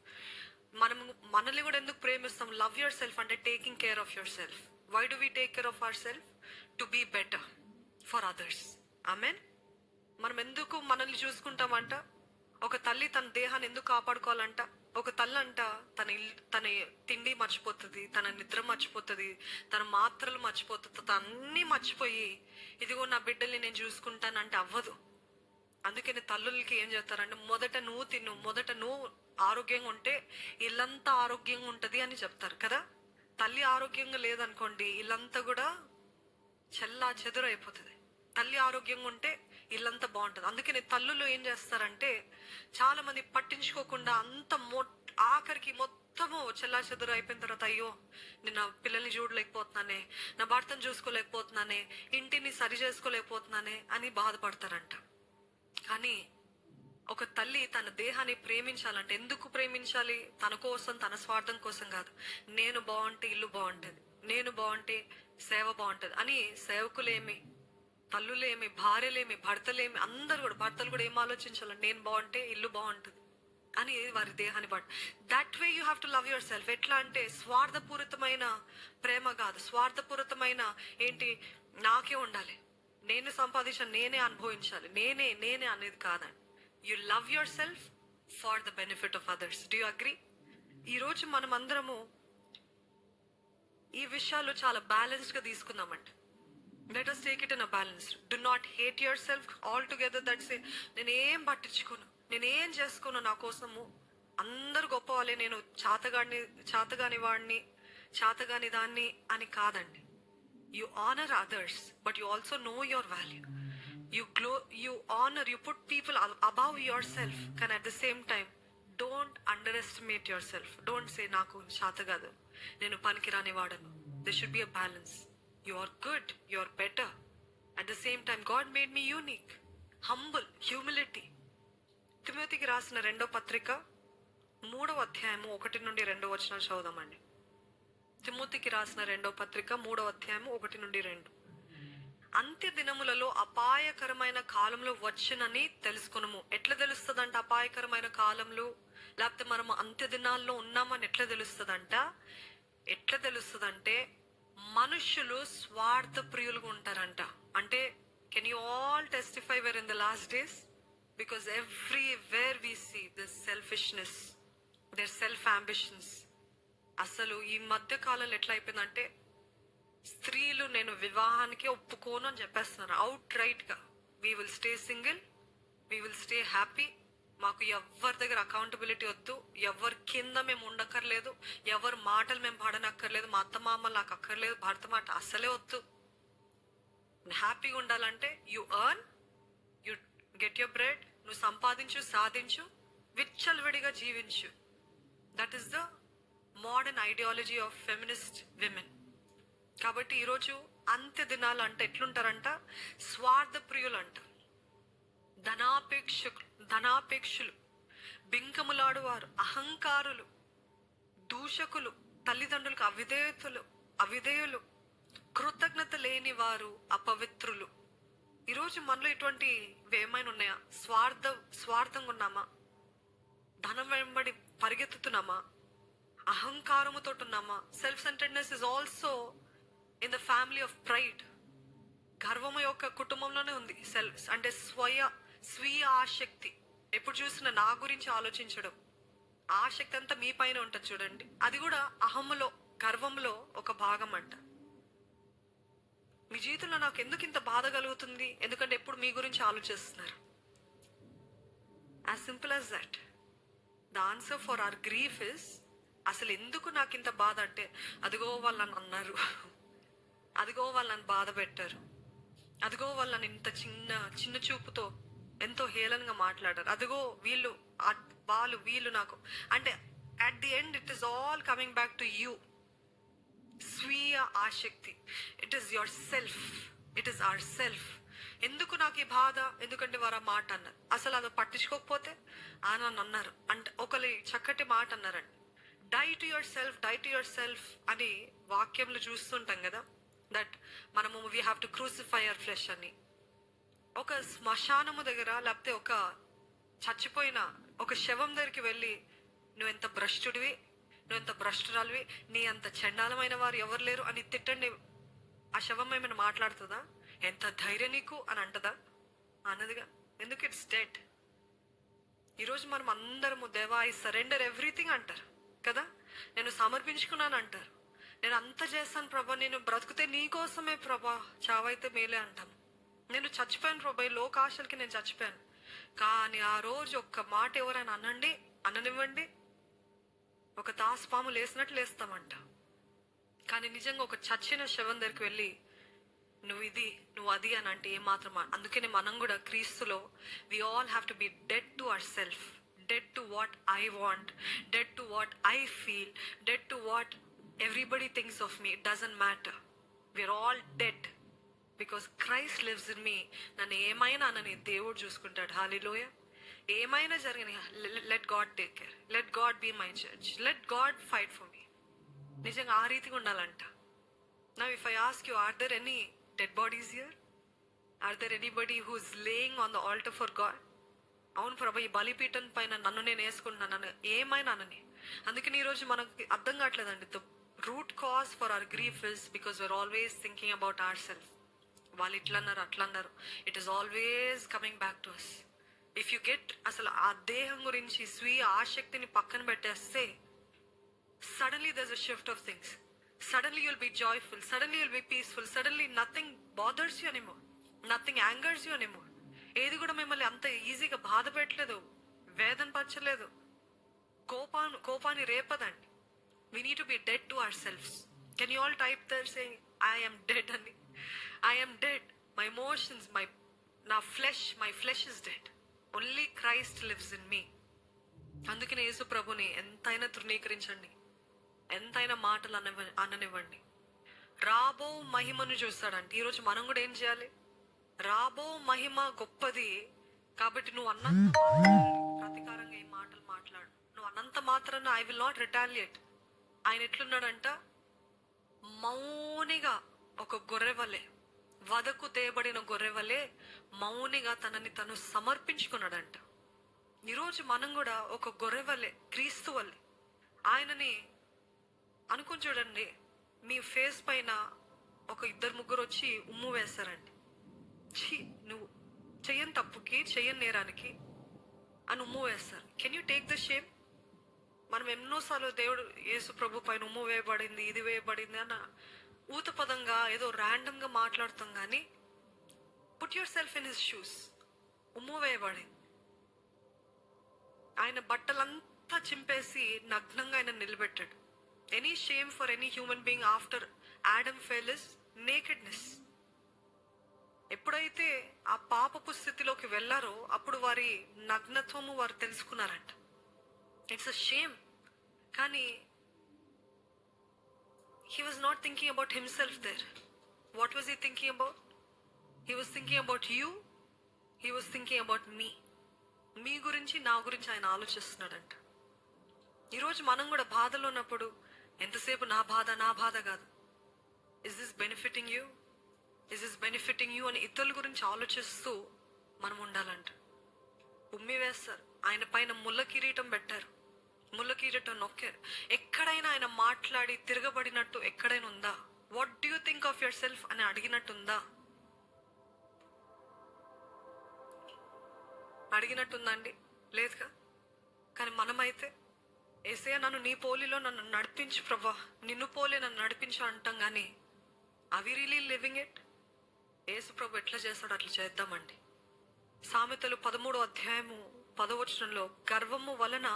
మనల్ని కూడా ఎందుకు ప్రేమిస్తాం? లవ్ యువర్ సెల్ఫ్ అంటే taking care of yourself. Why do we take care of ourself? To be better for others. Amen. మనం ఎందుకు మనల్ని చూసుకుంటామంట? ఒక తల్లి తన దేహాన్ని ఎందుకు కాపాడుకోవాలంట? ఒక తల్లి అంట తన తిండి మర్చిపోతుంది, తన నిద్ర మర్చిపోతుంది, తన మాత్రలు మర్చిపోతుంది, అన్నీ మర్చిపోయి ఇదిగో నా బిడ్డల్ని నేను చూసుకుంటానంటే అవ్వదు. అందుకని తల్లులకి ఏం చేస్తారంటే, మొదట నువ్వు తిను, మొదట నువ్వు ఆరోగ్యంగా ఉంటే ఇల్లంతా ఆరోగ్యంగా ఉంటది అని చెప్తారు కదా. తల్లి ఆరోగ్యంగా లేదనుకోండి, ఇల్లంతా కూడా చెల్లా చెదురు అయిపోతుంది. తల్లి ఆరోగ్యంగా ఉంటే ఇల్లంతా బాగుంటుంది. అందుకని తల్లులు ఏం చేస్తారంటే, చాలా మంది పట్టించుకోకుండా అంత ఆఖరికి మొత్తము చెల్లా చెదురు అయిపోయిన తర్వాత, అయ్యో నేను నా పిల్లల్ని చూడలేకపోతున్నానే, నా భర్తను చూసుకోలేకపోతున్నానే, ఇంటిని సరి చేసుకోలేకపోతున్నానే అని బాధపడతారంట. కానీ ఒక తల్లి తన దేహాన్ని ప్రేమించాలంటే ఎందుకు ప్రేమించాలి? తన కోసం, తన స్వార్థం కోసం కాదు. నేను బాగుంటే ఇల్లు బాగుంటుంది, నేను బాగుంటే సేవ బాగుంటుంది అని సేవకులేమి, తల్లులేమి, భార్యలేమి, భర్తలేమి, అందరు కూడా, భర్తలు కూడా ఏం ఆలోచించాలి? నేను బాగుంటే ఇల్లు బాగుంటుంది అని వారి దేహాన్ని బట్టి. That way you have to love your self. ఎట్లా అంటే స్వార్థపూరితమైన ప్రేమ కాదు, స్వార్థపూరితమైన ఏంటి నాకే ఉండాలి, నేను సంపాదించాను, నేనే అనుభవించాలి, నేనే అనేది కాదండి. You love yourself for the benefit of others. Do you agree? ఈరోజు మనం అందరము ఈ విషయాలు చాలా బ్యాలెన్స్డ్ గా తీసుకుందామండి. Let us take it in a balance. Do not hate yourself altogether. That's it. నేనేం పట్టించుకోను, నేనేం చేసుకోను నా కోసము, అందరు గొప్ప వాళ్ళే, నేను చాతగాని వాడిని, చాతగాని దాన్ని అని కాదండి. You honor others, but you also know your value. You honor, you put people above yourself. Can at the same time, don't underestimate yourself. Don't say naku చాతగాదు, నేను పనికిరాని వాడను. There should be a balance. You are good, you are better. At the same time, God made me unique. Humble, humility. తిమోతికి రాసిన 2వ పత్రిక 3వ అధ్యాయము 1 నుండి 2 వచనాలు చదువుదామండి. తిమోతికి రాసిన 2వ పత్రిక 3వ అధ్యాయము 1 నుండి 2. అంత్య దినములలో అపాయకరమైన కాలంలో వచ్చునని తెలుసుకునము. ఎట్లా తెలుస్తుందంట అపాయకరమైన కాలంలో? లేకపోతే మనం అంత్య దినాల్లో ఉన్నామని ఎట్లా తెలుస్తుందంటే మనుషులు స్వార్థ ప్రియులుగా ఉంటారంట. అంటే can you all testify where in the last days? Because everywhere we see this selfishness, their self ambitions. అసలు ఈ మధ్య కాలంలో ఎట్లా అయిపోయిందంటే, స్త్రీలు నేను వివాహానికి ఒప్పుకోను అని చెప్పేస్తున్నారు అవుట్ రైట్ గా. We will stay single, we will stay happy, మాకు ఎవరి దగ్గర అకౌంటబిలిటీ వద్దు, ఎవరి కింద మేము ఉండక్కర్లేదు, ఎవరి మాటలు మేము పాడనక్కర్లేదు, మా అత్త మామలు నాకు అక్కర్లేదు, భర్త మాట అస్సలే వద్దు. హ్యాపీగా ఉండాలంటే యు ఎర్న్, యు గెట్ సంపాదించు, సాధించు, విచ్చలవిడిగా జీవించు. That is the modern ideology of feminist women. కాబట్టి ఈరోజు అంత్య దినాలు అంటే ఎట్లుంటారంట? స్వార్థ ప్రియులు అంట, ధనాపేక్షులు, బింకములాడువారు, అహంకారులు, దూషకులు, తల్లిదండ్రులకు అవిధేయులు, కృతజ్ఞత లేని వారు, అపవిత్రులు. ఈరోజు మనలో ఇటువంటివి ఏమైనా ఉన్నాయా? స్వార్థంగా ఉన్నామా? ధనం వెంబడి పరిగెత్తుతున్నామా? అహంకారముతో ఉన్నామా? Self centredness is also in the family of pride. గర్వము యొక్క కుటుంబంలోనే ఉంది సెల్ఫ్, అంటే స్వీయ ఆసక్తి. ఎప్పుడు చూసినా నా గురించి ఆలోచించడం, ఆసక్తి అంతా మీ పైన ఉంటుంది చూడండి. అది కూడా అహములో, గర్వంలో ఒక భాగం అంట. మీ జీవితంలో నాకు ఎందుకు ఇంత బాధ కలుగుతుంది? ఎందుకంటే ఎప్పుడు మీ గురించి ఆలోచిస్తున్నారు. As simple as that. The answer for our grief is, అసలు ఎందుకు నాకు ఇంత బాధ అంటే, అదిగో వాళ్ళు నన్ను అన్నారు, అదిగో వాళ్ళు నన్ను బాధ పెట్టారు, అదిగో వాళ్ళు నన్ను ఇంత చిన్న చూపుతో ఎంతో హేళనగా మాట్లాడారు, అదిగో వీళ్ళు నాకు అంటే at the end it is all coming back to you. స్వీయ ఆసక్తి. It is your self, it is our self. ఎందుకు నాకు ఈ బాధ? ఎందుకంటే వారు ఆ మాట అన్నారు. అసలు అది పట్టించుకోకపోతే నన్ను అన్నారు అంటే ఒకరి చక్కటి మాట అన్నారండి. డై టు యువర్ సెల్ఫ్ అని వాక్యంలో చూస్తుంటాం కదా. దట్ మనము we have to crucify hour flesh అని. ఒక శ్మశానము దగ్గర, లేకపోతే ఒక చచ్చిపోయిన ఒక శవం దగ్గరికి వెళ్ళి, నువ్వెంత భ్రష్టుడివి, నువ్వెంత భ్రష్టురాలివి, నీ అంత చండాలమైన వారు ఎవరు లేరు అని తిట్టండి. ఆ శవం ఏమైనా మాట్లాడుతుందా? ఎంత ధైర్యం నీకు అని అంటదా? అన్నదిగా. ఎందుకు? It's dead. ఈరోజు మనం అందరము, దేవా ఐ సరెండర్ ఎవ్రీథింగ్ అంటారు కదా. నేను సమర్పించుకున్నాను అంటారు. నేను అంత చేస్తాను ప్రభా, నేను బ్రతుకుతే నీ కోసమే ప్రభా, చావైతే మేలే అంటాము. నేను చచ్చిపోయాను ప్రభా, ఈ లోకాశలకి నేను చచ్చిపోయాను. కానీ ఆ రోజు ఒక్క మాట ఎవరైనా అననివ్వండి, ఒక తాసుపాము లేసినట్లు లేస్తామంట. కానీ నిజంగా ఒక చచ్చిన శవం దగ్గరికి వెళ్ళి నువ్వు అది అని అంటే ఏమాత్రం. అందుకనే మనం కూడా క్రీస్తులో we all have to be dead to our self, dead to what I want, dead to what I feel, dead to what everybody thinks of me. It doesn't matter. We are all dead because Christ lives in me. నన్ను ఏమైనా అనని దేవుడు చూసుకుంటాడు. Hallelujah. ఏమైనా జరిగిన let God take care, let God be my judge, let God fight for me. నిజంగా ఆ రీతిగా ఉండాలంట. Now if I ask you, are there any dead bodies here? Are there anybody who is laying on the altar for God? అవును ప్రభా, ఈ బలిపీఠం పైన నన్ను నేను వేసుకుంటున్నాను, నన్ను ఏమైనా అనని. అందుకని ఈరోజు మనకి అర్థం కావట్లేదండి. The root cause for our grief is because we're always thinking about ourself. వాళ్ళు ఇట్లా అన్నారు, అట్లా అన్నారు. It is always coming back to us. If you get అసలు ఆ దేహం గురించి స్వీయ ఆసక్తిని పక్కన పెట్టేస్తే, suddenly there's a shift of things. Suddenly you'll be joyful, suddenly you'll be peaceful, suddenly nothing bothers you anymore, nothing angers you anymore. ఏది కూడా మిమ్మల్ని అంత ఈజీగా బాధ పెట్టలేదు, వేదన పరచలేదు, కోపాన్ని రేపదండి. We need to be dead to ourselves. Can you all type there saying I am dead ani? I am dead. My emotions, my flesh is dead. Only Christ lives in me. అందుకనే యేసు ప్రభుని ఎంతైనా తృణీకరించండి, ఎంతైనా మాటలు అననివ్వండి. రాబో మహిమను చూస్తాడంటే ఈరోజు మనం కూడా ఏం చేయాలి? రాబో మహిమ గొప్పది కాబట్టి నువ్వు అన్నంత ప్రతీకారంగా ఈ మాటలు మాట్లాడు. నువ్వు అన్నంత మాత్రాన ఐ విల్ నాట్ రిటాలియేట్. ఆయన ఎట్లున్నాడంట? మౌనిగా, ఒక గొర్రెవలే, వదకు తేబడిన గొర్రెవలే మౌనిగా తనని తను సమర్పించుకున్నాడంట. ఈరోజు మనం కూడా ఒక గొర్రెవలే, క్రీస్తు వల్లే ఆయనని అనుకుని చూడండి. మీ ఫేస్ పైన ఒక 2-3 వచ్చి ఉమ్ము వేస్తారండి. నువ్వు చెయ్యని తప్పుకి, చెయ్యని నేరానికి అని ఉమ్ము వేస్తారు. Can you take the shame? మనం ఎన్నోసార్లు దేవుడు యేసు ప్రభు పైన ఉమ్ము వేయబడింది, ఇది వేయబడింది అన్న ఊత పదంగా ఏదో ర్యాండమ్గా మాట్లాడుతాం. కానీ put your self in his shoes. ఉమ్ము వేయబడింది, ఆయన బట్టలంతా చింపేసి నగ్నంగా ఆయన నిలబెట్టాడు. Any shame for any human being after Adam fell is nakedness. ఎప్పుడైతే ఆ పాపపు స్థితిలోకి వెళ్ళారో అప్పుడు వారి నగ్నత్వము వారు తెలుసుకున్నారంట. It's a shame. కానీ he was not thinking about himself there. What was he thinking about? He was thinking about you. He was thinking about me. మీ గురించి, నా గురించి ఆయన ఆలోచిస్తున్నాడంట. ఈరోజు మనం కూడా బాధలో ఉన్నప్పుడు ఎంతసేపు నా బాధ కాదు. Is this benefiting you? Is this benefiting you అని ఇతరుల గురించి ఆలోచిస్తూ మనం ఉండాలంట. ఉమ్మి వేస్తారు, ఆయన పైన ముళ్ళ కిరీటం పెట్టారు, ముళ్ళ కిరీటం నొక్కారు. ఎక్కడైనా ఆయన మాట్లాడి తిరగబడినట్టు ఎక్కడైనా ఉందా? What do you think of your self అని అడిగినట్టుందా? అడిగినట్టుందండి? లేదుగా. కానీ మనమైతే యేసయ్యా నన్ను నీ పోలిలో నన్ను నడిపించు ప్రభా, నిన్ను పోలే నన్ను నడిపించు అంటాం. కానీ అవి రియలీ లివింగ్ ఇట్? యేసు ప్రభు ఎట్లా చేస్తాడో అట్లా చేద్దామండి. సామెతలు 13వ అధ్యాయము 10వ వచనంలో, గర్వము వలన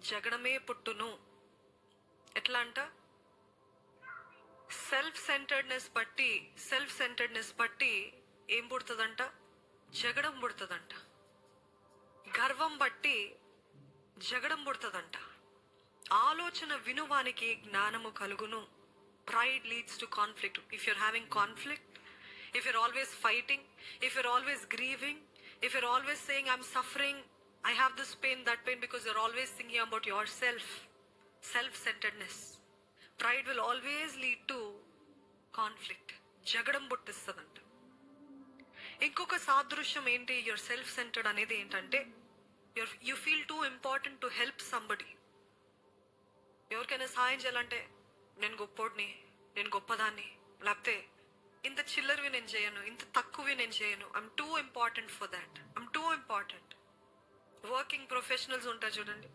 జగడమే పుట్టును. ఎట్లా అంట? సెల్ఫ్ సెంటర్డ్నెస్ బట్టి ఏం పుడుతుందంట? జగడం పుడుతుందంట. గర్వం బట్టి జగడం పుడుతుందంట. ఆలోచన వినువానికి జ్ఞానము కలుగును. Pride leads to conflict. If you're having conflict, if you're always fighting, if you're always grieving, if you're always saying I'm suffering, I have this pain, that pain, because you're always thinking about yourself, self-centeredness, pride will always lead to conflict. జగడం పుట్టిస్తుందంట. ఇంకొక సాదృశ్యం ఏంటి your self centred అనేది ఏంటంటే, you feel two important to help somebody. ఎవరికైనా సాయం చేయాలంటే నేను గొప్పోడిని, నేను గొప్పదాన్ని, లేకపోతే ఇంత చిల్లరవి నేను చేయను, ఇంత తక్కువవి నేను చేయను, I'm too important for that, I'm too important. Working professionals ఉంటారు చూడండి,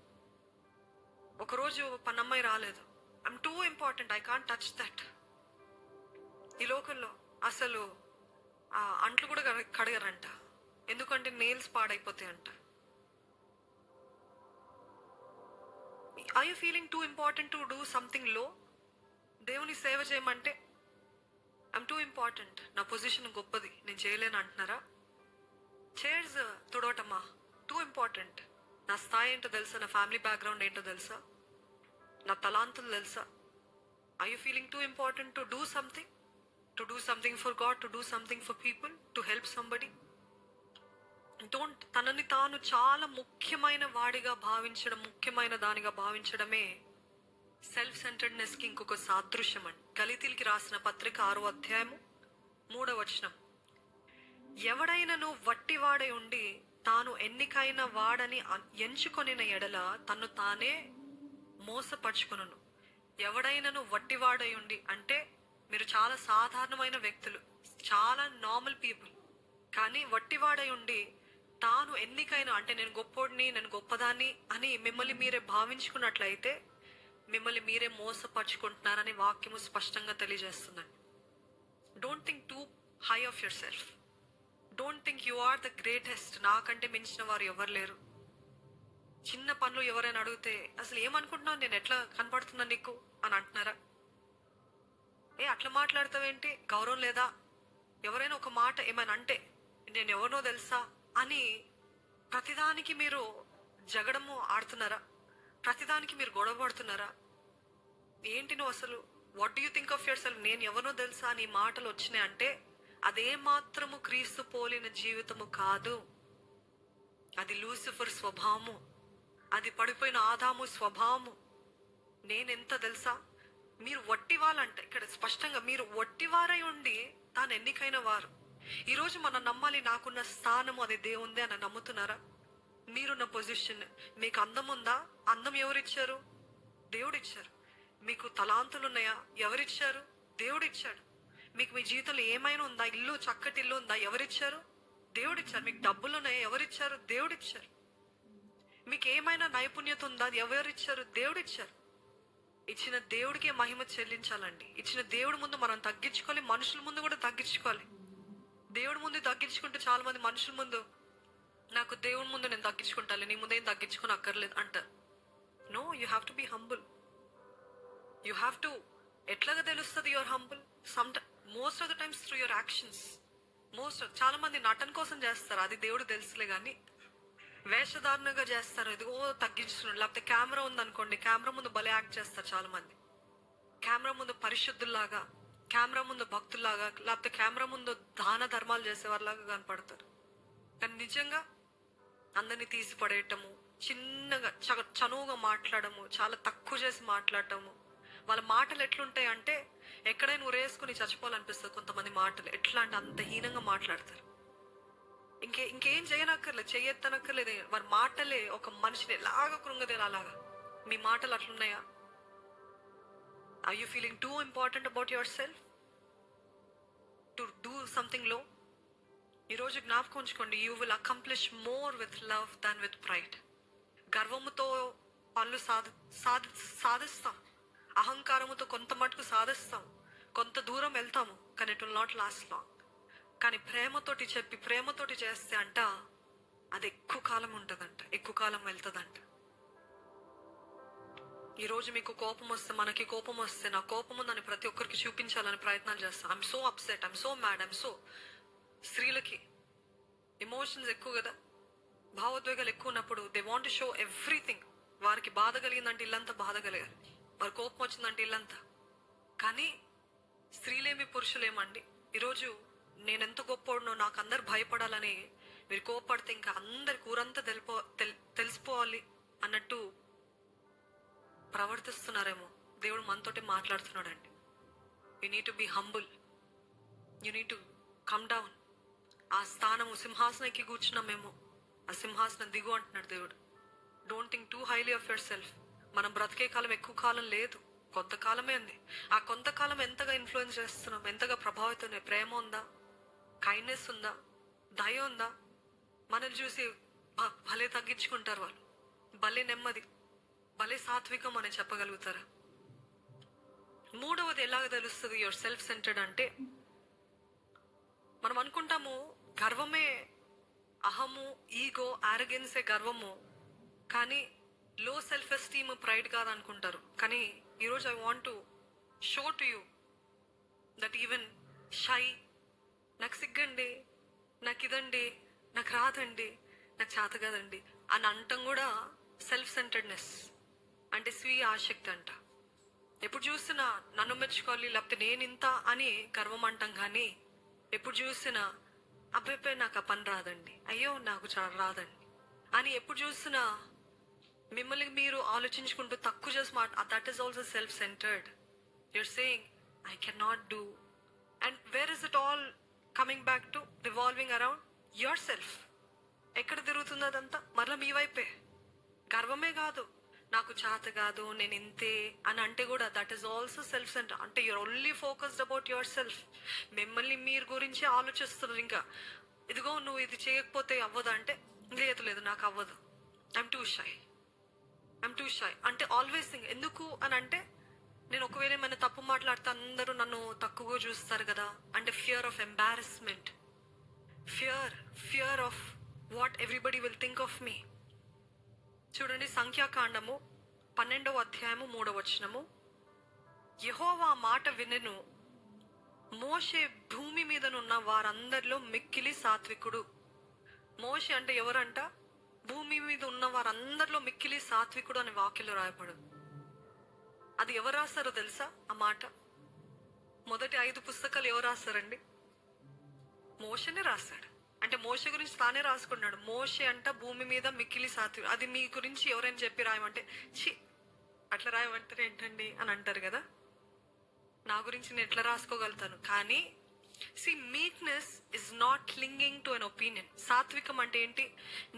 ఒకరోజు పనమ్మాయి రాలేదు, I'm too important, I can't touch that. ఈ లోకంలో అసలు ఆ అంట్లు కూడా కడగరంట, ఎందుకంటే నెయిల్స్ పాడైపోతాయంట. Are you feeling too important to do something low? దేవుని సేవ చేయమంటే ఐఎమ్ టూ ఇంపార్టెంట్, నా పొజిషన్ గొప్పది, నేను చేయలేను అంటున్నారా? చైర్స్ తుడవటమా టూ ఇంపార్టెంట్? నా స్థాయి ఏంటో తెలుసా? నా ఫ్యామిలీ బ్యాక్గ్రౌండ్ ఏంటో తెలుసా? నా తలాంతులు తెలుసా? Are you feeling too important to do something? To do something for God, to do something for people, to help somebody? Don't. తనని తాను చాలా ముఖ్యమైన వాడిగా భావించడం, ముఖ్యమైన దానిగా భావించడమే సెల్ఫ్ సెంటర్డ్నెస్ కి ఇంకొక సాదృశ్యం అండి. గలితీయులకు రాసిన పత్రిక 6వ అధ్యాయము 3వ వచనం, ఎవడైనను వట్టివాడై ఉండి తాను ఎన్నికైన వాడని ఎంచుకొనిన ఎడల తన్ను తానే మోసపరుచుకొనును. ఎవడైనను వట్టివాడై ఉండి అంటే మీరు చాలా సాధారణమైన వ్యక్తులు, చాలా నార్మల్ పీపుల్, కానీ వట్టివాడై ఉండి తాను ఎన్నికైన అంటే నేను గొప్పోడిని, నేను గొప్పదాన్ని అని మిమ్మల్ని మీరే భావించుకున్నట్లయితే మిమ్మల్ని మీరే మోసపరుచుకుంటున్నారని వాక్యము స్పష్టంగా తెలియజేస్తుందండి. Don't think too high of yourself. Don't think you are the greatest, నాకంటే మించిన వారు ఎవరు లేరు. చిన్న పనులు ఎవరైనా అడిగితే అసలు ఏమనుకుంటున్నావు, నేను ఎట్లా కనపడుతున్నా నీకు అని అంటున్నారా? అట్లా మాట్లాడతావేంటి, గౌరవం లేదా? ఎవరైనా ఒక మాట ఏమైనా అంటే నేను ఎవరినో తెలుసా అని ప్రతిదానికి మీరు జగడము ఆడుతున్నారా? ప్రతిదానికి మీరు గొడవ పడుతున్నారా? ఏంటి నువ్వు అసలు? What do you think of your self? నేను ఎవరినో తెలుసా అని మాటలు వచ్చినాయి అంటే అదే మాత్రము క్రీస్తు పోలిన జీవితము కాదు. అది లూసిఫర్ స్వభావము, అది పడిపోయిన ఆదాము స్వభావము. నేనెంత తెలుసా? మీరు వట్టివాళ్ళంట, ఇక్కడ స్పష్టంగా మీరు వట్టివారై ఉండి తాను ఎన్నికైన వారు. ఈరోజు మనం నమ్మాలి, నాకున్న స్థానము అది దేవుందే అని నమ్ముతున్నారా? మీరున్న పొజిషన్, మీకు అందం ఉందా? అందం ఎవరిచ్చారు? దేవుడిచ్చారు. మీకు తలాంతులు ఉన్నాయా? ఎవరిచ్చారు? దేవుడిచ్చాడు. మీకు మీ జీవితంలో ఏమైనా ఉందా? ఇల్లు, చక్కటి ఇల్లు ఉందా? ఎవరిచ్చారు? దేవుడిచ్చారు. మీకు డబ్బులు ఉన్నాయా? ఎవరిచ్చారు? దేవుడిచ్చారు. మీకు ఏమైనా నైపుణ్యత ఉందా? అది ఎవరిచ్చారు? దేవుడిచ్చారు. ఇచ్చిన దేవుడికే మహిమ చెల్లించాలండి. ఇచ్చిన దేవుడి ముందు మనం తగ్గించుకోవాలి, మనుషుల ముందు కూడా తగ్గించుకోవాలి. దేవుడి ముందు తగ్గించుకుంటే చాలా మంది మనుషుల ముందు, నాకు దేవుడి ముందు నేను తగ్గించుకుంటాను, నీ ముందేం తగ్గించుకుని అక్కర్లేదు అంటారు. No, you have to be humble. You have to. ఎట్లాగా తెలుస్తుంది your humble? Most of the times through your actions, చాలా మంది నటన కోసం చేస్తారు, అది దేవుడు తెలుసులే కానీ వేషధారణగా చేస్తారు. ఇదిగో తగ్గించుకున్నాడు, లేకపోతే కెమెరా ఉందనుకోండి, కెమెరా ముందు భలే యాక్ట్ చేస్తారు చాలా మంది. కెమెరా ముందు పరిశుద్ధుల్లాగా, కెమెరా ముందు భక్తుల్లాగా, లేకపోతే కెమెరా ముందు దాన ధర్మాలు చేసేవారిలాగా కనపడతారు. కానీ నిజంగా అందరినీ తీసి పడేయటము, చిన్నగా చనువుగా మాట్లాడము, చాలా తక్కువ చేసి మాట్లాడటము. వాళ్ళ మాటలు ఎట్లుంటాయి అంటే ఎక్కడైనా ఉరేసుకుని చచ్చిపోవాలనిపిస్తుంది. కొంతమంది మాటలు ఎట్లా అంటే అంత హీనంగా మాట్లాడతారు. ఇంకేం చేయనక్కర్లేదు, చెయ్యెత్తనక్కర్లేదు. వారి మాటలే ఒక మనిషిని ఎలాగా కృంగదేలా అలాగా. మీ మాటలు అట్లున్నాయా? Are you feeling too important about your self to do something low? ఈరోజు జ్ఞాపకం ఉంచుకోండి, you will accomplish more with love than with pride. గర్వముతో పనులు సాధిస్తాం, అహంకారముతో కొంత మటుకు సాధిస్తాం, కొంత దూరం వెళ్తాము, కానీ it will not lost long. కానీ ప్రేమతోటి చెప్పి ప్రేమతోటి చేస్తే అంట అది ఎక్కువ కాలం ఉంటుందంట, ఎక్కువ కాలం వెళ్తుందంట. ఈరోజు మీకు కోపం వస్తే, మనకి కోపం వస్తే, నా కోపం ఉందని ప్రతి ఒక్కరికి చూపించాలని ప్రయత్నాలు చేస్తాం. I'm so upset, I'm so mad, I'm so. స్త్రీలకి ఎమోషన్స్ ఎక్కువ కదా, భావోద్వేగాలు ఎక్కువ ఉన్నప్పుడు they want to show everything. వారికి బాధ కలిగిందంటే ఇల్లంతా బాధ కలిగారు, వారి కోపం వచ్చిందంటే ఇల్లంతా. కానీ స్త్రీలేమి పురుషులేమండి, ఈరోజు నేనెంత గొప్పనో నాకు అందరు భయపడాలని మీరు కోపడితే ఇంకా అందరి కూరంతా తెలిసిపోవాలి అన్నట్టు ప్రవర్తిస్తున్నారేమో. దేవుడు మనతోటి మాట్లాడుతున్నాడండి. You need to be humble, you need to come down. ఆ స్థానము సింహాసనం ఎక్కి కూర్చున్నామేమో, ఆ సింహాసనం దిగు అంటున్నాడు దేవుడు. Don't think two highly of your self. మనం బ్రతికే కాలం ఎక్కువ కాలం లేదు, కొంతకాలమే ఉంది. ఆ కొంతకాలం ఎంతగా ఇన్ఫ్లుయెన్స్ చేస్తున్నాం, ఎంతగా ప్రభావితం. ప్రేమ ఉందా, కైండ్నెస్ ఉందా, దయ ఉందా? మనల్ని చూసి భలే తగ్గించుకుంటారు వాళ్ళు, భలే నెమ్మది, భలే సాత్వికం అని చెప్పగలుగుతారా? మూడవది ఎలాగ తెలుస్తుంది యువర్ సెల్ఫ్ సెంటర్డ్ అంటే, మనం అనుకుంటాము గర్వమే అహము, ఈగో, ఆరోగెన్సే గర్వము. కానీ లో సెల్ఫ్ ఎస్టీమ్ ప్రైడ్ కాదనుకుంటారు. కానీ ఈరోజు I want to show to you that even shy, నాకు సిగ్గండి, నాకు ఇదండి, నాకు రాదండి, నాకు చేత కాదండి అని అంటాం కూడా సెల్ఫ్ సెంటర్డ్నెస్ అంటే స్వీయ ఆసక్తి అంట. ఎప్పుడు చూసినా నన్ను మెచ్చుకోవాలి, లేకపోతే నేను ఇంత అని గర్వం అంటాం. కానీ ఎప్పుడు చూసినా అబ్బాయి నాకు ఆ పని రాదండి, అయ్యో నాకు చాలా రాదండి అని ఎప్పుడు చూసినా మిమ్మల్ని మీరు ఆలోచించుకుంటూ తక్కువ చేసి that is also self centred. You're saying I can not do. And where is it all coming back to revolving around your self. ఎక్కడ తిరుగుతుంది అదంతా? మరలా మీ వైపే. గర్వమే కాదు, నాకు చేత కాదు, నేను ఇంతే అని అంటే కూడా that is also self centre. అంటే you're only focused about your self. మిమ్మల్ని మీరు గురించి ఆలోచిస్తున్నారు. ఇంకా ఇదిగో నువ్వు ఇది చేయకపోతే అవ్వదు అంటే, లేదు నాకు అవ్వదు, ఐఎమ్ టూ షై అంటే ఆల్వేస్ థింక్. ఎందుకు అని అంటే, నేను ఒకవేళ ఏమైనా తప్పు మాట్లాడితే అందరూ నన్ను తక్కువగా చూస్తారు కదా అంటే fear of embarrassment, fear of what everybody will think of me. చూడండి, సంఖ్యాకాండము 12వ అధ్యాయము 3వ వచనము. యెహోవా మాట వినెను, మోషే భూమి మీదనున్న వారందరిలో మిక్కిలి సాత్వికుడు. మోషే అంటే ఎవరంట? భూమి మీద ఉన్న వారందరిలో మిక్కిలి సాత్వికుడు అనే వాక్యంలో రాయబడు. అది ఎవరు రాస్తారో తెలుసా? ఆ మాట మొదటి 5 పుస్తకాలు ఎవరు రాస్తారండి? మోషేనే రాస్తాడు. అంటే మోషే గురించి తానే రాసుకున్నాడు. మోషే అంట భూమి మీద మిక్కిలి సాత్వికుడు. అది మీ గురించి ఎవరైనా చెప్పి రాయమంటే ఛీ అట్లా రాయమంటారు ఏంటండి అని అంటారు కదా. నా గురించి నేను ఎట్లా రాసుకోగలుగుతాను? కానీ meekness is not clinging to an opinion. సాత్వికం అంటే ఏంటి?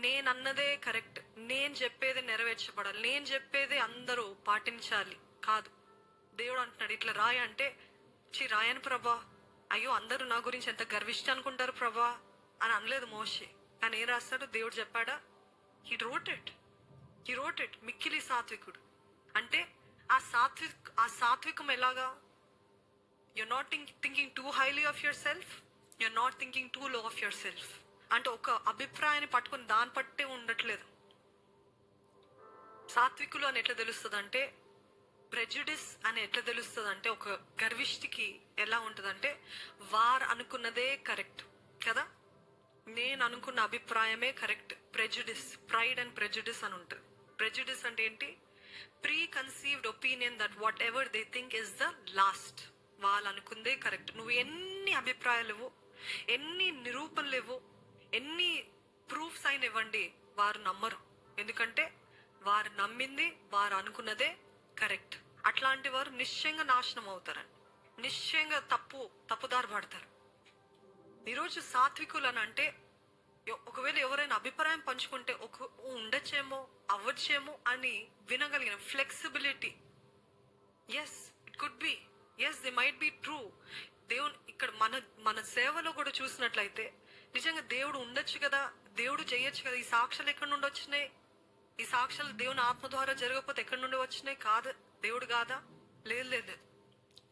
నేనన్నదే కరెక్ట్, నేను చెప్పేది నెరవేర్చబడాలి, నేను చెప్పేది అందరూ పాటించాలి కాదు. దేవుడు అంటున్నాడు ఇట్లా రాయ అంటే రాయను ప్రభా, అయ్యో అందరూ నా గురించి ఎంత గర్విష్ట అనుకుంటారు ప్రభా అని అనలేదు మోషే. కానీ ఏం రాస్తాడు? దేవుడు చెప్పాడా? He wrote it. మిక్కిలి సాత్వికుడు అంటే ఆ సాత్వికం ఎలాగా? you're not thinking too highly of yourself, you're not thinking too low of yourself. అంటే ఒక అభిప్రాయాన్ని పట్టుకుని దాన్ని పట్టే ఉండట్లేదు. సాత్వికులు అని ఎట్లా తెలుస్తుంది అంటే, ప్రెజుడిస్ అని ఎట్లా తెలుస్తుంది అంటే, ఒక గర్విష్టికి ఎలా ఉంటుందంటే వారు అనుకున్నదే కరెక్ట్, కదా. నేను అనుకున్న అభిప్రాయమే కరెక్ట్. ప్రైడ్ అండ్ ప్రెజుడిస్ అని ఉంటుంది. ప్రెజుడిస్ అంటే ఏంటి? Pre conceived opinion that what ever they think is the last. వాళ్ళు అనుకుందే కరెక్ట్. నువ్వు ఎన్ని అభిప్రాయాలు ఇవ్వు, ఎన్ని నిరూపణలు ఇవ్వు, ఎన్ని ప్రూఫ్స్ అయిన ఇవ్వండి, వారు నమ్మరు. ఎందుకంటే వారు నమ్మింది, వారు అనుకున్నదే కరెక్ట్. అట్లాంటి వారు నిశ్చయంగా నాశనం అవుతారండి. నిశ్చయంగా తప్పుదారి పడతారు. ఈరోజు సాత్వికులు అని అంటే ఒకవేళ ఎవరైనా అభిప్రాయం పంచుకుంటే ఉండొచ్చేమో, అవ్వచ్చేమో అని వినగలిగిన flexibility. Yes, it could be, yes they might be true. దేవుని ఇక్కడ మన సేవలో కూడా చూసినట్లయితే నిజంగా దేవుడు ఉండొచ్చు కదా, దేవుడు చేయొచ్చు కదా. ఈ సాక్ష్యాలు ఎక్కడి నుండి వచ్చినాయి? ఈ సాక్ష్యాలు దేవుని ఆత్మ ద్వారా జరగకపోతే ఎక్కడి నుండి వచ్చినాయి? కాదు, దేవుడు కాదా? లేదు.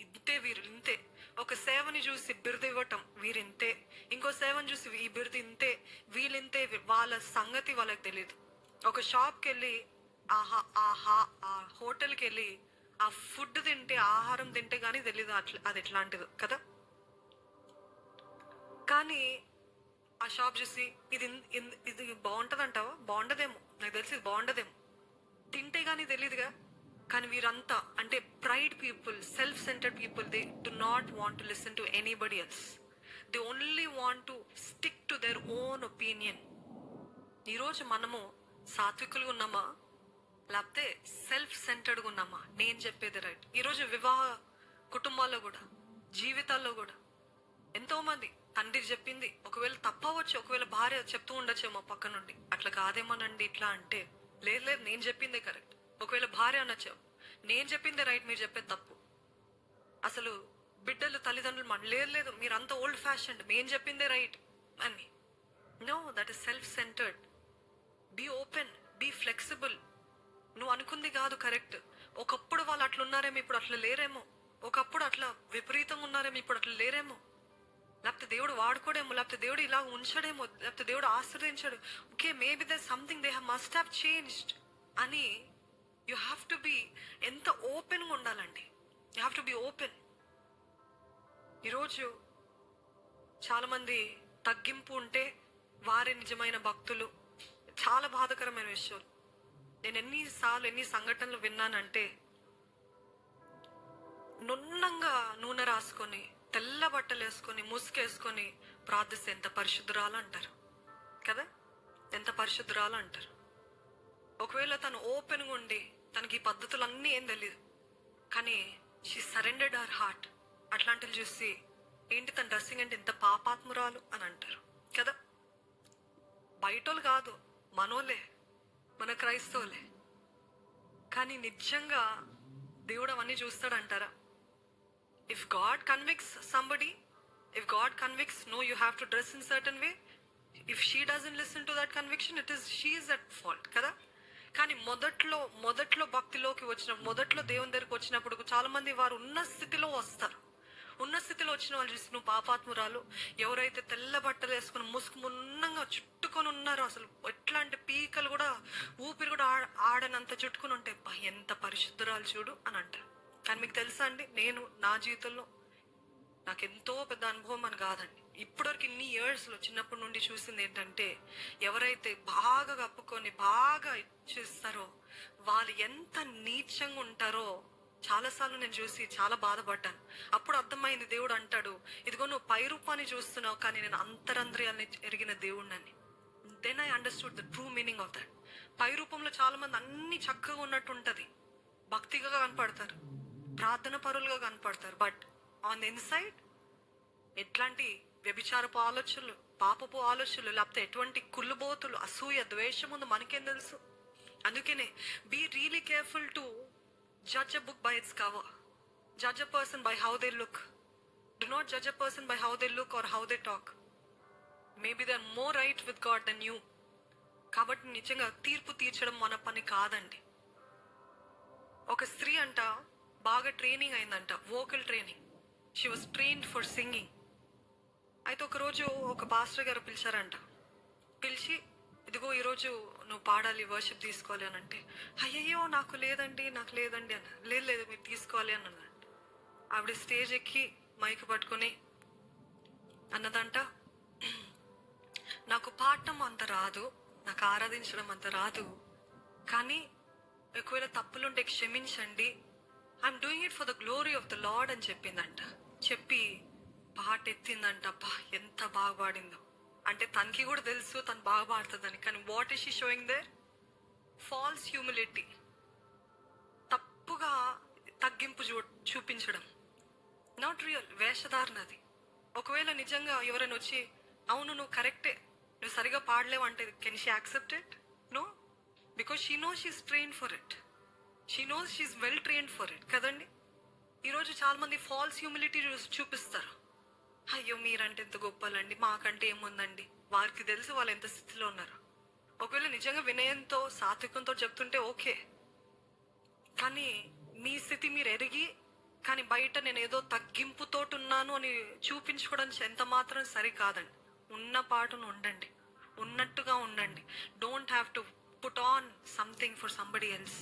ఇంతే, వీరు ఇంతే. ఒక సేవని చూసి బిరుదు ఇవ్వటం, వీరింతే. ఇంకో సేవని చూసి ఈ బిరుదు ఇంతే, వీళ్ళింతే. వాళ్ళ సంగతి వాళ్ళకి తెలియదు. ఒక షాప్కి వెళ్ళి ఆ హోటల్కి వెళ్ళి ఆ ఫుడ్ తింటే, ఆహారం తింటే కానీ తెలియదు అది ఎట్లాంటిదో కదా. కానీ ఆ షాప్ చూసి ఇది బాగుంటది అంటావా? బాగుండదేమో, నాకు తెలిసి ఇది బాగుండదేమో, తింటే కానీ తెలియదుగా. కానీ వీరంతా అంటే pride people, self centred people, they do not want to listen to anybody else. They only want to stick to their own opinion. ఈరోజు మనము సాత్వికులుగా ఉన్నామా, లేకపోతే సెల్ఫ్ సెంటర్డ్గా ఉన్నామా? నేను చెప్పేది రైట్. ఈరోజు వివాహ కుటుంబాల్లో కూడా, జీవితాల్లో కూడా ఎంతో మంది తండ్రి చెప్పింది ఒకవేళ తప్పవచ్చు, ఒకవేళ భార్య చెప్తూ ఉండొచ్చేమో పక్క నుండి, అట్లా కాదేమోనండి ఇట్లా అంటే, లేదు నేను చెప్పిందే కరెక్ట్. ఒకవేళ భార్య అనొచ్చు, నేను చెప్పిందే రైట్, మీరు చెప్పేది తప్పు. అసలు బిడ్డలు తల్లిదండ్రులు లేదు మీరంతా ఓల్డ్ ఫ్యాషన్డ్, మేము చెప్పిందే రైట్ అని. No, that is self centred. Be open, be flexible. నువ్వు అనుకుంది కాదు కరెక్ట్. ఒకప్పుడు వాళ్ళు అట్లా ఉన్నారేమో, ఇప్పుడు అట్లా లేరేమో. ఒకప్పుడు అట్లా విపరీతంగా ఉన్నారేమో, ఇప్పుడు అట్లా లేరేమో. లేకపోతే దేవుడు వాడుకోడేమో, లేకపోతే దేవుడు ఇలా ఉంచడేమో, లేకపోతే దేవుడు ఆశ్రయించాడు. Okay, maybe there something they must have changed అని. యూ హ్యావ్ టు బి ఎంత ఓపెన్గా ఉండాలండి. You have to be open. ఈరోజు చాలా మంది తగ్గింపు ఉంటే వారే నిజమైన భక్తులు. చాలా బాధాకరమైన విషయాలు. నేను ఎన్ని సంఘటనలు విన్నానంటే, నున్నంగా నూనె రాసుకొని, తెల్ల బట్టలు వేసుకొని, ముసుకేసుకొని ప్రార్థిస్తే ఎంత పరిశుద్ధురాలు అంటారు కదా. ఎంత పరిశుద్ధురాలు అంటారు. ఒకవేళ తను ఓపెన్గా ఉండి తనకి ఈ పద్ధతులన్నీ ఏం తెలియదు, కానీ షీ సరెండర్డ్ హర్ హార్ట్. అట్లాంటివి చూసి ఏంటి తన డ్రెస్సింగ్ అంటే ఎంత పాపాత్మురాలు అని అంటారు కదా. బయటోళ్ళు కాదు, మనోలే, మన క్రైస్తవులే. కానీ నిజంగా దేవుడు అవన్నీ చూస్తాడంటారా? If God convicts somebody, if God convicts, no, you have to dress in certain way. If she doesn't listen to that conviction, she is at fault కదా. కానీ మొదట్లో భక్తిలోకి మొదట్లో దేవుని దగ్గరికి వచ్చినప్పుడు చాలా మంది వారు ఉన్న స్థితిలో వస్తారు. ఉన్న స్థితిలో వచ్చిన వాళ్ళు చూసి నువ్వు పాపాత్మురాలు. ఎవరైతే తెల్ల బట్టలు వేసుకుని ముసుగు మున్నంగా చుట్టుకొని ఉన్నారో, అసలు ఎట్లాంటి పీకలు కూడా, ఊపిరి కూడా ఆడనంత చుట్టుకుని ఉంటే, ఎంత పరిశుద్ధురాలు చూడు అని అంటారు. కానీ మీకు తెలుసా అండి, నేను నా జీవితంలో నాకు ఎంతో పెద్ద అనుభవం అని కాదండి, ఇప్పటివరకు ఇన్ని ఇయర్స్లో చిన్నప్పటి నుండి చూసింది ఏంటంటే, ఎవరైతే బాగా కప్పుకొని బాగా ఇచ్చేస్తారో వాళ్ళు ఎంత నీచంగా ఉంటారో చాలాసార్లు నేను చూసి చాలా బాధపడ్డాను. అప్పుడు అర్థమైంది, దేవుడు అంటాడు, ఇదిగో నువ్వు పై రూపాన్ని చూస్తున్నావు కానీ నేను అంతరంద్రియాన్ని ఎరిగిన దేవుడిని. Then I understood the true meaning of that. పై రూపంలో చాలా మంది అన్ని చక్కగా ఉన్నట్టు ఉంటుంది, భక్తిగా కనపడతారు, ప్రార్థన పరులుగా కనపడతారు. బట్ ఆన్ ది ఇన్సైడ్ ఎట్లాంటి వ్యభిచారపు ఆలోచనలు, పాపపు ఆలోచనలు, లేకపోతే ఎటువంటి కుళ్ళుబోతులు, అసూయ, ద్వేషం ఉందో మనకేం తెలుసు. అందుకనే be really careful to judge a book by its cover. Judge a person by how they look. Do not judge a person by how they look or how they talk. Maybe they are more right with God than you. కాబట్టి నిజంగా తీర్పు తీర్చడం మన పని కాదండి. ఒక స్త్రీ అంట బాగా ట్రైనింగ్ అయిందంట, vocal training. She was trained for singing. అయితే ఒకరోజు ఒక పాస్టర్ గారు పిలిచారంట. పిలిచి, ఇదిగో ఈరోజు నువ్వు పాడాలి, వర్షిప్ తీసుకోవాలి అని అంటే, అయ్యయ్యో నాకు లేదండి అన్న. లేదు మీరు తీసుకోవాలి అని అన్నదంట. ఆవిడ స్టేజ్ ఎక్కి మైక్ పట్టుకొని అన్నదంట, నాకు పాడటం అంత రాదు, నాకు ఆరాధించడం అంత రాదు, కానీ ఒకవేళ తప్పులుంటే క్షమించండి, I'm doing it for the glory of the lord అని చెప్పిందంట. చెప్పి పాట ఎత్తిందంట. అబ్బా ఎంత బాగా పాడిందో. అంటే తనకి కూడా తెలుసు తను బాగా పాడుతుందని, కానీ what is she showing there? False humility, తప్పుగా తగ్గింపు చూపించడం, నాట్ రియల్, వేషధారణ అది. ఒకవేళ నిజంగా ఎవరైనా వచ్చి అవును నువ్వు కరెక్టే, నువ్వు సరిగా పాడలేవు అంటే can she accept it? No, because she knows she's trained for it, she knows she's well trained for it కదండి. ఈరోజు చాలా మంది ఫాల్స్ హ్యూమిలిటీ చూపిస్తారు. అయ్యో మీరంటే ఎంత గొప్పలండి, మాకంటే ఏముందండి. వారికి తెలుసు వాళ్ళు ఎంత స్థితిలో ఉన్నారు. ఒకవేళ నిజంగా వినయంతో సాత్వికంతో చెప్తుంటే ఓకే, కానీ మీ స్థితి మీరు ఎరిగి కానీ బయట నేను ఏదో తగ్గింపుతోటి ఉన్నాను అని చూపించుకోవడం ఎంత మాత్రం సరి కాదండి. ఉన్న పాటను ఉండండి, ఉన్నట్టుగా ఉండండి. Don't have to put on something for somebody else.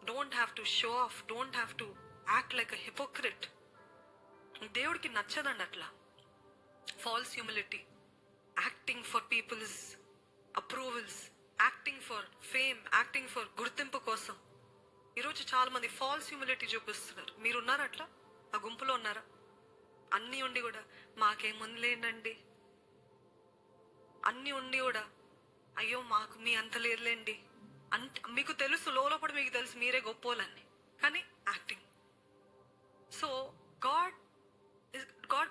Don't have to show off, don't have to act like a hypocrite. దేవుడికి నచ్చదండి అట్లా. False humility, acting for people's approvals, acting for fame, acting for గుర్తింపు కోసం. ఈరోజు చాలా మంది falls humility చూపిస్తున్నారు. మీరున్నారా అట్లా? ఆ గుంపులో ఉన్నారా? అన్నీ ఉండి కూడా మాకేముందిలేండి, అన్నీ ఉండి కూడా అయ్యో మాకు మీ అంత లేదులేండి అంటే మీకు తెలుసు, లోపల మీకు తెలుసు మీరే గొప్పోలని, కానీ acting. So God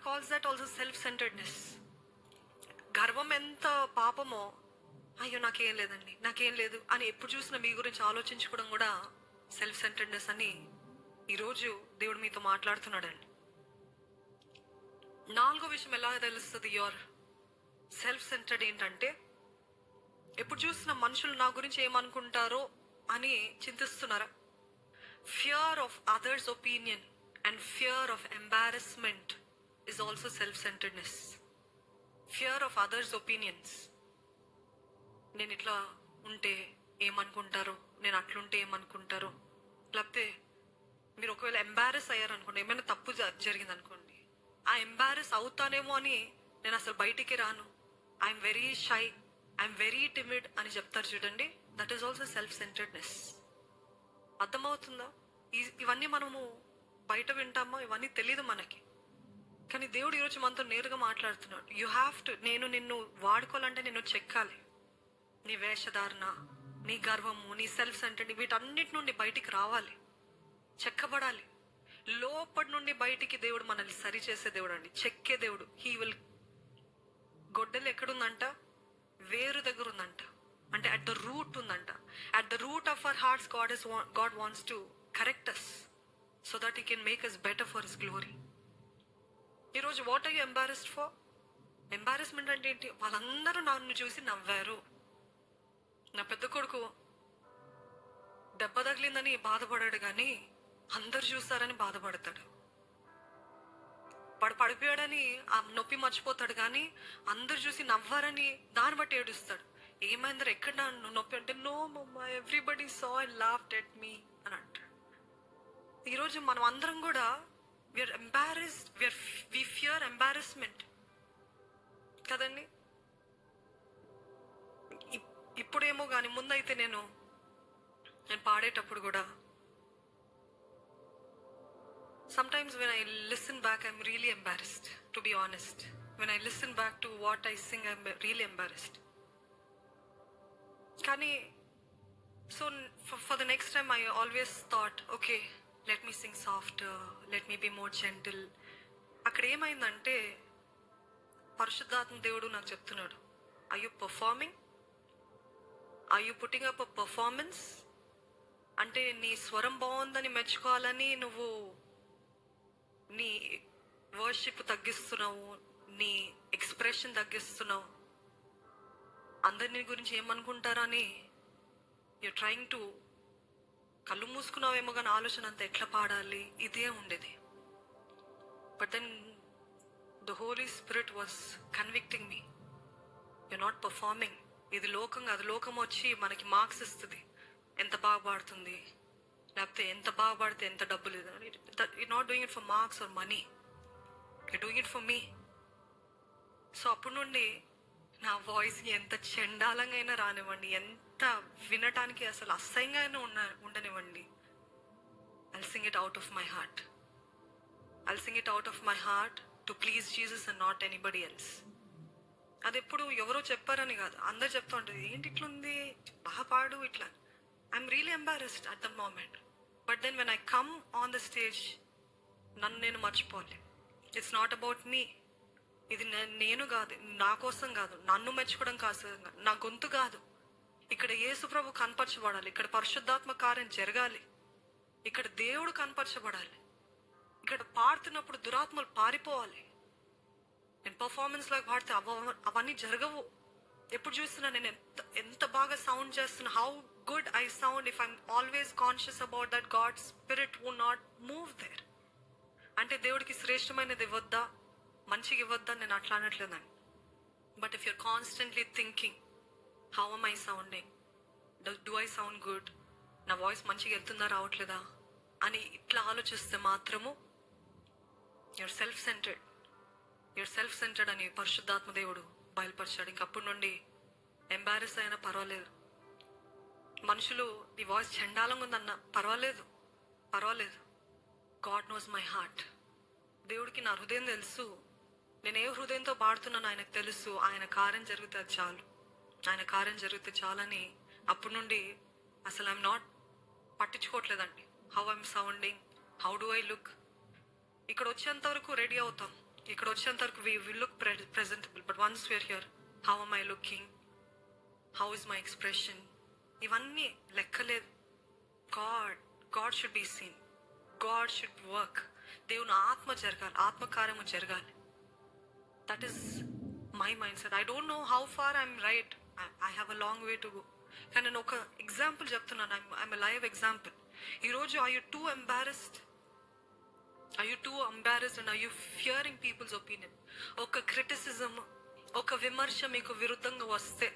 calls that also self centredness. గర్వం ఎంత పాపమో, అయ్యో నాకేం లేదండి, నాకేం లేదు అని ఎప్పుడు చూసినా మీ గురించి ఆలోచించుకోవడం కూడా సెల్ఫ్ సెంటర్డ్నెస్ అని ఈరోజు దేవుడు మీతో మాట్లాడుతున్నాడండి. 4వ విషయం ఎలా తెలుస్తుంది యువర్ సెల్ఫ్ సెంటర్డ్ ఏంటంటే, ఎప్పుడు చూసిన మనుషులు నా గురించి ఏమనుకుంటారో అని చింతిస్తున్నారా? Fear of others opinion and fear of embarrassment is also self centredness. Fear of others opinions, నేను ఇట్లా ఉంటే ఏమనుకుంటారో, నేను అట్లుంటే ఏమనుకుంటారో. లేకపోతే మీరు ఒకవేళ ఎంబారెస్ అయ్యారనుకోండి, ఏమైనా తప్పు జరిగింది అనుకోండి, ఆ ఎంబారెస్ అవుతానేమో అని నేను అసలు బయటికి రాను, I'm very shy, I'm very timid అని చెప్తారు చూడండి. That is also self centredness. అర్థమవుతుందా? ఇవన్నీ మనము బయట వింటామా? ఇవన్నీ తెలీదు మనకి. కానీ దేవుడు ఈరోజు మనతో నేరుగా మాట్లాడుతున్నాడు. యూ హ్యావ్ టు, నేను నిన్ను వాడుకోవాలంటే నిన్ను చెక్కాలి. నీ వేషధారణ, నీ గర్వము, నీ సెల్ఫ్ సెంటర్డ్, వీటన్నిటి నుండి బయటికి రావాలి, చెక్కబడాలి. లోపటి నుండి బయటికి దేవుడు మనల్ని సరి చేసే దేవుడు అండి, చెక్కే దేవుడు. He will. గొడ్డలు ఎక్కడుందంట? వేరు దగ్గర ఉందంట. అంటే అట్ ద రూట్ ఉందంట. At the root of our hearts God wants to correct us so that he can make us better for his glory. ఈరోజు what are you embarrassed for? Embarrassment అంటే ఏంటి? వాళ్ళందరూ నన్ను చూసి నవ్వారు. నా పెద్ద కొడుకు దెబ్బ తగిలిందని బాధపడాడు, కానీ అందరు చూస్తారని బాధపడతాడు. పడిపోయాడని ఆ నొప్పి మర్చిపోతాడు, కానీ అందరు చూసి నవ్వారని దాన్ని బట్టి ఏడుస్తాడు. ఏమైందరు, ఎక్కడ నొప్పి అంటే, no mamma everybody saw and laughed at me అని అంటాడు. ఈరోజు మనం అందరం కూడా we're embarrassed, we fear embarrassment కదండి. ఇప్పుడేమో కానీ ముందైతే నేను పాడేటప్పుడు కూడా sometimes when I listen back I'm really embarrassed, to be honest. When I listen back to what I sing I'm really embarrassed. Kani, so for the next time I always thought, okay, let me sing softer, let me be more gentle. అక్కడ ఏమైందంటే పరిశుద్ధాత్మ దేవుడు నాకు చెప్తున్నాడు, are you performing? Are you putting up a performance? అంటే నీ స్వరం బాగుందని మెచ్చుకోవాలని నువ్వు నీ వర్షిప్ తగ్గిస్తున్నావు, నీ ఎక్స్ప్రెషన్ తగ్గిస్తున్నావు, అందరినీ గురించి ఏమనుకుంటారని యూ ట్రైంగ్ టు, కళ్ళు మూసుకున్నావేమో కానీ ఆలోచన అంతా ఎట్లా పాడాలి ఇదే ఉండేది. But then the Holy Spirit was convicting me, you not performing. ఇది లోకం కాదు, లోకం వచ్చి మనకి మార్క్స్ ఇస్తుంది, ఎంత బాగా పాడుతుంది, లేకపోతే ఎంత బాగా పాడితే ఎంత డబ్బులు. You not doing it for marks or money, you doing it for me. So అప్పటి నుండి నా వాయిస్ ఎంత చెండాలంగా అయినా రానివ్వండి, ఎంత వినటానికి అసలు అసహ్యంగా అయినా ఉండనివ్వండి, I'll sing it out of my heart. I'll sing it out of my heart to please Jesus and not anybody else. అది ఎప్పుడు ఎవరో చెప్పారని కాదు, అందరు చెప్తా ఉంటుంది, ఏంటి ఇట్లుంది, బాగా పాడు ఇట్లా. I'm really embarrassed at the moment. But then when I come on the stage, నన్ను నేను మర్చిపోలే. It's not about me. ఇది నేను కాదు, నా కోసం కాదు, నన్ను మెచ్చుకోవడం కాదు, నా గొంతు కాదు. ఇక్కడ యేసు ప్రభు కనపరచబడాలి, ఇక్కడ పరిశుద్ధాత్మ కార్యం జరగాలి, ఇక్కడ దేవుడు కనపరచబడాలి. ఇక్కడ పాడుతున్నప్పుడు దురాత్మలు పారిపోవాలి. నేను పర్ఫార్మెన్స్ లాగా పాడితే అవన్నీ జరగవు. ఎప్పుడు చూస్తున్నా నేను ఎంత బాగా సౌండ్ చేస్తున్నా, how good I sound if I'm always conscious about that God spirit would not move there. అంటే దేవుడికి శ్రేష్టమైనది ఇవ్వద్దా, మంచిగా ఇవ్వద్దా, నేను అట్లా అనట్లేదండి. But if you're constantly thinking, how am I sounding, do I sound good, నా వాయిస్ మంచిగా వెళ్తుందా రావట్లేదా అని ఇట్లా ఆలోచిస్తే మాత్రము యూర్ సెల్ఫ్ సెంటర్డ్ అని పరిశుద్ధాత్మ దేవుడు బయలుపరిచాడు. ఇంకప్పటి నుండి ఎంబారెస్ అయినా పర్వాలేదు, మనుషులు నీ వాయిస్ చండాలంగా ఉందన్న పర్వాలేదు, గాడ్ నోస్ మై హార్ట్. దేవుడికి నా హృదయం తెలుసు, నేను ఏ హృదయంతో పాడుతున్నాను ఆయనకు తెలుసు. ఆయన కార్యం జరిగితే చాలు, ఆయన కార్యం జరిగితే చాలని అప్పటి నుండి అసలు ఐఎమ్ నాట్ పట్టించుకోవట్లేదండి. How I'm sounding, how do I look. ఇక్కడ వచ్చేంత వరకు రెడీ అవుతాం, ఇక్కడ వచ్చేంత వరకు we look presentable. But once we're here, how am I looking, how is my expression, ఇవన్నీ లెక్కలేదు. God should be seen, God should work. దేవుని ఆత్మ జరగాలి, ఆత్మకార్యము జరగాలి. That is my mindset. I don't know how far I'm right, I have a long way to go. కానీ నేను ఒక ఎగ్జాంపుల్ చెప్తున్నాను, ఐఎమ్ ఎ లైవ్ ఎగ్జాంపుల్. ఈరోజు are you too embarrassed and are you fearing people's opinion? ఒక criticism, ఒక విమర్శ మీకు విరుద్ధంగా వస్తే,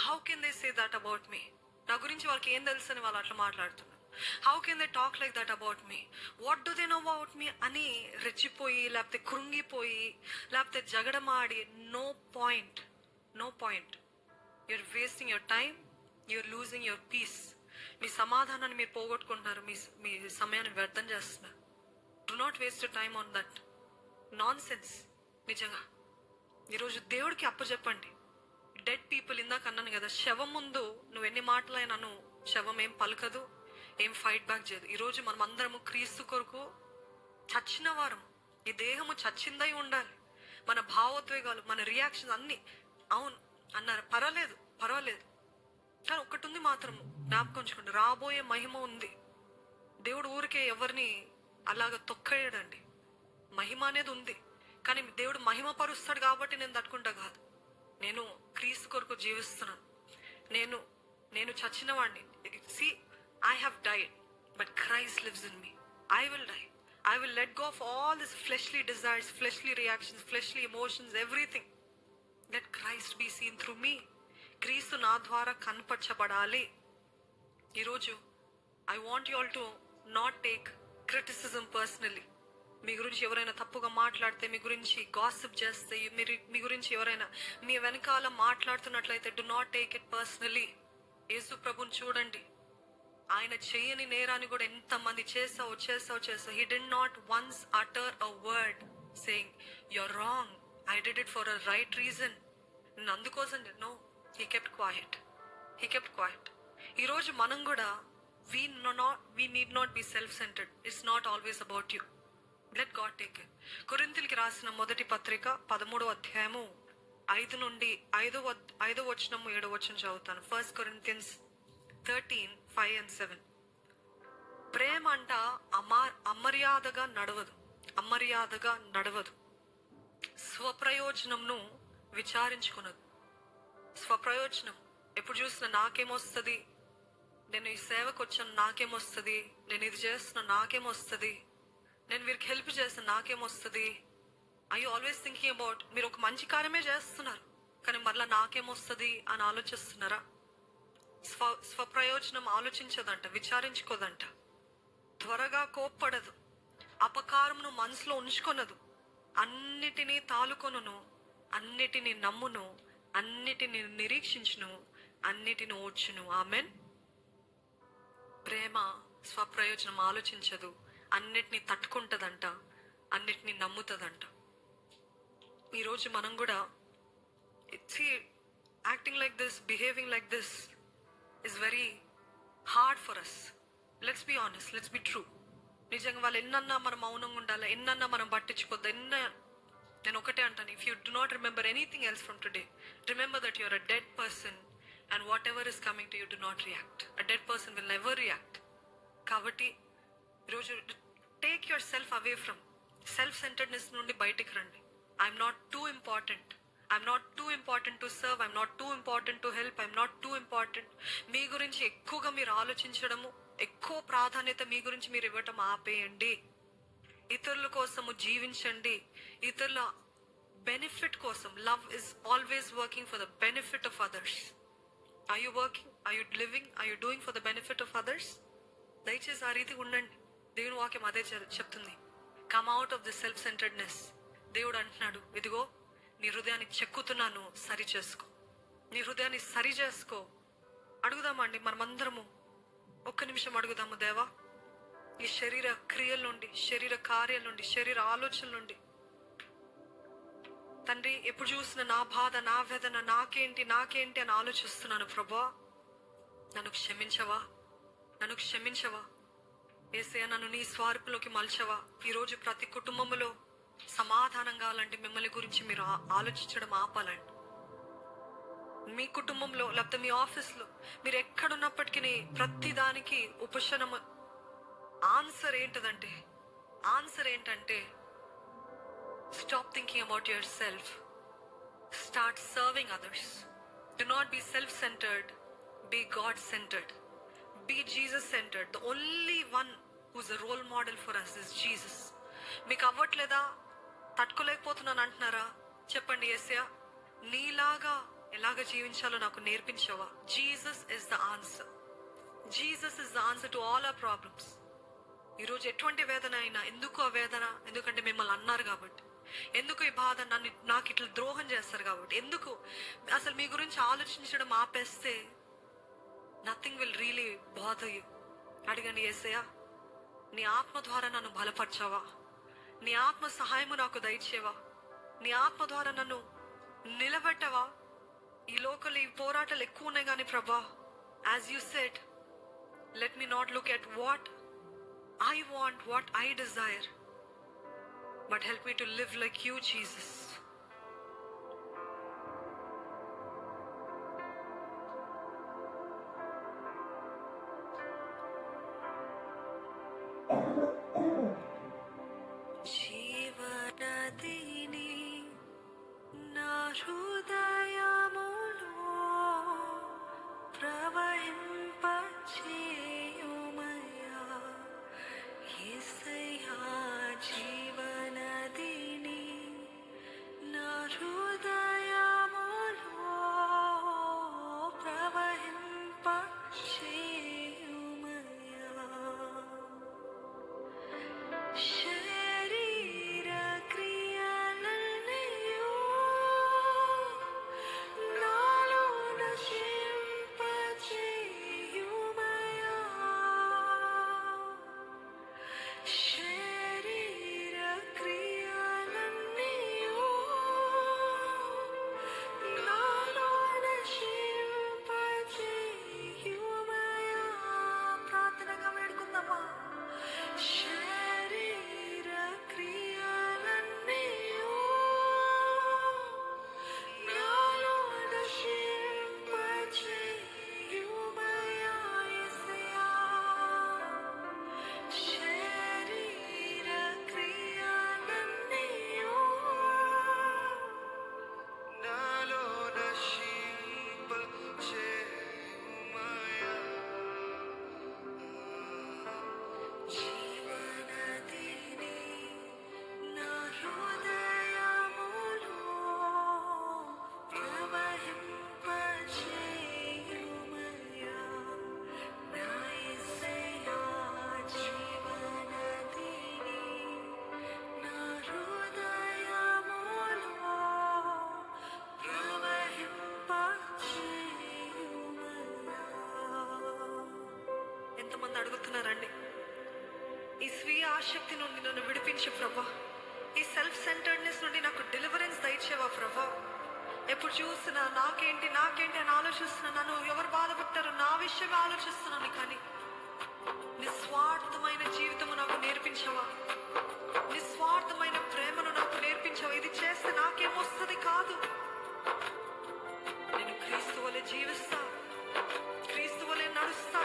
how can they say that about me? నా గురించి వాళ్ళకి ఏం తెలుసు అని వాళ్ళు అట్లా మాట్లాడుతున్నారు. How can they talk like that about me? What do they know about me అని రెచ్చిపోయి, లేకపోతే కృంగిపోయి, లేకపోతే జగడమాడి, no point. You're wasting your time, you're losing your peace. మీ సమాధానాన్ని మీరు పోగొట్టుకుంటున్నారు, మీ సమయాన్ని వ్యర్థం చేస్తున్నారు. Do not waste your time on that nonsense. నిజంగా ఈరోజు దేవుడికి అప్పచెప్పండి. డెడ్ పీపుల్, ఇందాక అన్నాను కదా, శవం ముందు నువ్వు ఎన్ని మాటలైనాను శవం ఏం పలకదు, ఏం ఫైట్ బ్యాక్ చేయదు. ఈరోజు మనం అందరము క్రీస్తు కొరకు చచ్చిన వారం. ఈ దేహము చచ్చిందై ఉండాలి. మన భావోద్వేగాలు, మన రియాక్షన్స్ అన్ని అవును అన్నారు, పర్వాలేదు. కానీ ఒక్కటి ఉంది మాత్రం జ్ఞాపకం ఉంచుకోండి, రాబోయే మహిమ ఉంది. దేవుడు ఊరికే ఎవరిని అలాగ తొక్కడండి. మహిమ అనేది ఉంది, కానీ దేవుడు మహిమ పరుస్తాడు కాబట్టి నేను తట్టుకుంటా కాదు. నేను క్రీస్తు కొరకు జీవిస్తున్నాను. నేను చచ్చిన వాడిని. See, I have died, but Christ lives in me. I will die. I will let go of all these fleshly desires, fleshly reactions, fleshly emotions, everything. Let Christ be seen through me. క్రీస్తు నా ద్వారా కనపరచబడాలి. ఈరోజు I want you all to not take criticism personally. మీ గురించి ఎవరైనా తప్పుగా మాట్లాడితే, మీ గురించి gossip చేస్తే, మీ గురించి ఎవరైనా మీ వెనకాల మాట్లాడుతున్నట్లయితే, do not take it personally. Yesu ప్రభుని చూడండి, ఆయన చేయని నేరాన్ని కూడా ఎంతమంది చేసావు. He did not once utter a word saying you're wrong, I did it for a right reason. అందుకోసం no, he kept quiet. ఈరోజు మనం కూడా we need not be self-centered. It's not always about you. Let God take it. కొరింథీయులకు రాసిన మొదటి పత్రిక 13వ అధ్యాయము 5 నుండి 5వ వచనము 7వ వచనం చదువుతాను. 1 Corinthians 13:5 and 7. ప్రేమ అంట అమర్యాదగా నడవదు, స్వప్రయోజనంను విచారించుకున్నది. స్వప్రయోజనం ఎప్పుడు చూసినా నాకేమొస్తుంది, నేను ఈ సేవకు వచ్చాను నాకేమొస్తుంది, నేను ఇది చేస్తున్నా నాకేమొస్తుంది, నేను వీరికి హెల్ప్ చేస్తాను నాకేమొస్తుంది. I you always thinking about, మీరు ఒక మంచి కార్యమే చేస్తున్నారు కానీ మరలా నాకేమొస్తుంది అని ఆలోచిస్తున్నారా? స్వప్రయోజనం ఆలోచించదంట, విచారించుకోదంట, త్వరగా కోప్పడదు, అపకారమును మనసులో ఉంచుకొనదు, అన్నిటినీ తాలుకొనును, అన్నిటినీ నమ్మును, అన్నిటిని నిరీక్షించును, అన్నిటిని ఓర్చును. ఆమెన్. ప్రేమ స్వప్రయోజనం ఆలోచించదు, అన్నిటినీ తట్టుకుంటుందంట, అన్నిటినీ నమ్ముతుందంట. ఈరోజు మనం కూడా acting like this, behaving like this is very hard for us. Let's be honest, let's be true. నిజంగా వాళ్ళు ఎన్నన్నా మనం మౌనంగా ఉండాలి, ఎన్నన్నా మనం పట్టించుకోద్దు. నేను ఒకటే అంటాను, if you do not remember anything else from today, remember that you're a dead person and whatever is coming to you do not react. A dead person will never react. కాబట్టి ఈరోజు take yourself away from self centredness నుండి బయటికి రండి. I'm not too important, I'm not too important to serve, I'm not too important to help, I'm not too important. మీ గురించి ఎక్కువగా మీరు ఆలోచించడము, ఎక్కువ ప్రాధాన్యత మీ గురించి మీరు ఇవ్వటం ఆపేయండి. ఇతరుల కోసము జీవించండి, ఇతరుల బెనిఫిట్ కోసం. Love is always working for the benefit of others. Are you working, are you living, are you doing for the benefit of others? దయచేసి ఆ రీతిగా ఉండండి. దేవుని వాక్యం అదే చెప్తుంది, come out of the self centredness. దేవుడు అంటున్నాడు, ఇదిగో నీ హృదయాన్ని చెక్కుతున్నాను, సరి చేసుకో. నీ హృదయాన్ని సరి చేసుకో. అడుగుదామండి మనమందరము, ఒక్క నిమిషం అడుగుదాము, దేవా ఈ శరీర క్రియల నుండి, శరీర కార్యాల నుండి, శరీర ఆలోచనల నుండి తండ్రి, ఎప్పుడు చూసిన నా బాధ, నా వేదన, నాకేంటి అని ఆలోచిస్తున్నాను. ప్రభువా నన్ను క్షమించవా, నన్ను క్షమించవా. యేసయ్య నన్ను నీ స్వార్పులోకి మలచవా. ఈరోజు ప్రతి కుటుంబంలో సమాధానం కావాలంటే మిమ్మల్ని గురించి మీరు ఆలోచించడం ఆపాలండి. మీ కుటుంబంలో లేకపోతే మీ ఆఫీస్లో మీరు ఎక్కడున్నప్పటికీ ప్రతి దానికి ఉపశమనం ఆన్సర్ ఏంటంటే stop thinking about your self, start serving others. Do not be self centred, be God centred, be Jesus centred. The only one who's a role model for us is Jesus. మీకు అవ్వట్లేదా, తట్టుకోలేకపోతున్నాను అంటున్నారా? చెప్పండి, యేసయ్య నీలాగా ఎలాగ జీవించాలో నాకు నేర్పించవా. Jesus is the answer. Jesus is the answer to all our problems. ఈరోజు ఎటువంటి వేదన అయినా, ఎందుకు ఆ వేదన? ఎందుకంటే మిమ్మల్ని అన్నారు కాబట్టి. ఎందుకు ఈ బాధ? నాకు ఇట్లా ద్రోహం చేస్తారు కాబట్టి. ఎందుకు అసలు మీ గురించి ఆలోచించడం ఆపేస్తే nothing will really bother you. అడగండి, యేసయ్య నీ ఆత్మ ద్వారా నన్ను బలపరచవా, నీ ఆత్మ సహాయము నాకు దయచేవా, నీ ఆత్మ ద్వారా నన్ను నిలబెట్టవా. ఈ లోకల్ ఈ పోరాటాలు ఎక్కువ ఉన్నాయి కానీ ప్రభా, as you said, let me not look at what I want, what I desire, but help me to live like you, Jesus. జీవనదిని నా హృదయములో ప్రవహింపచేయుమయ్యా. యేసయ్యా జీవనదిని ఎంతమంది అడుగుతున్నారండి, ఈ స్వీయ ఆసక్తి నుండి నన్ను విడిపించు ప్రభా, ఈ సెల్ఫ్ సెంటర్డ్నెస్ నుండి నాకు డెలివరెన్స్ దయచేవా ప్రభా. ఎప్పుడు చూసినా నాకేంటి నాకేంటి అని ఆలోచిస్తున్నా, నన్ను ఎవరు బాధపడతారు నా విషయమే ఆలోచిస్తున్నాను. కానీ నిస్వార్థమైన జీవితము నాకు నేర్పించవా, నిస్వార్థమైన ప్రేమను నాకు నేర్పించవా. ఇది చేస్తే నాకేమొస్తుంది కాదు, నేను క్రీస్తు వలె జీవిస్తా, క్రీస్తు వలె నడుస్తా,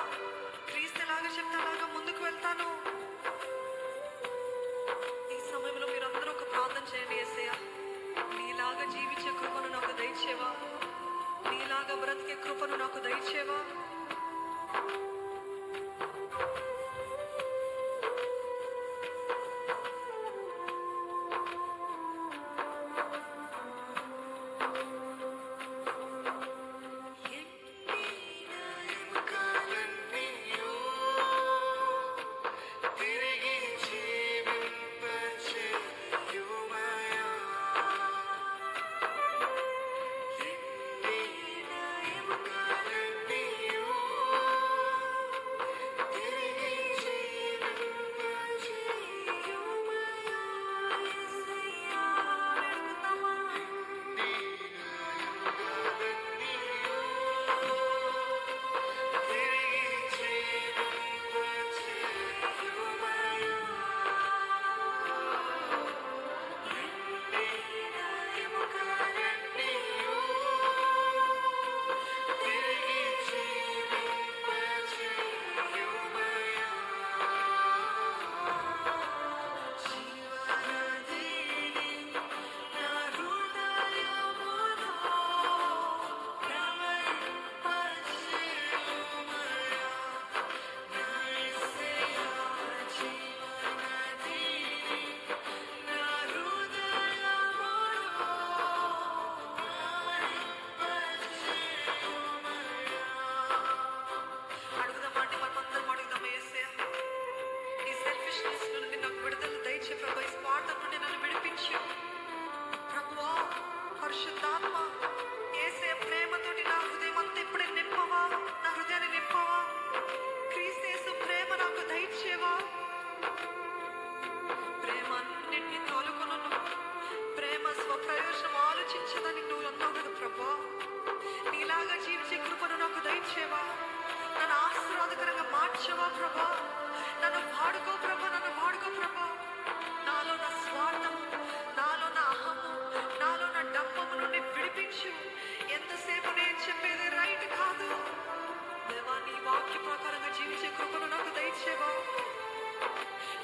క్రీస్తు ఎలాగా చెప్తే అలాగా ముందుకు వెళ్తాను. ఈ సమయంలో మీరందరూ ఒక ప్రార్థన చేయండి. యేసయ్యా, నీలాగా జీవించే కృపను నాకు దయచేవా, నీలాగా బ్రతికే కృపను నాకు దయచేవా.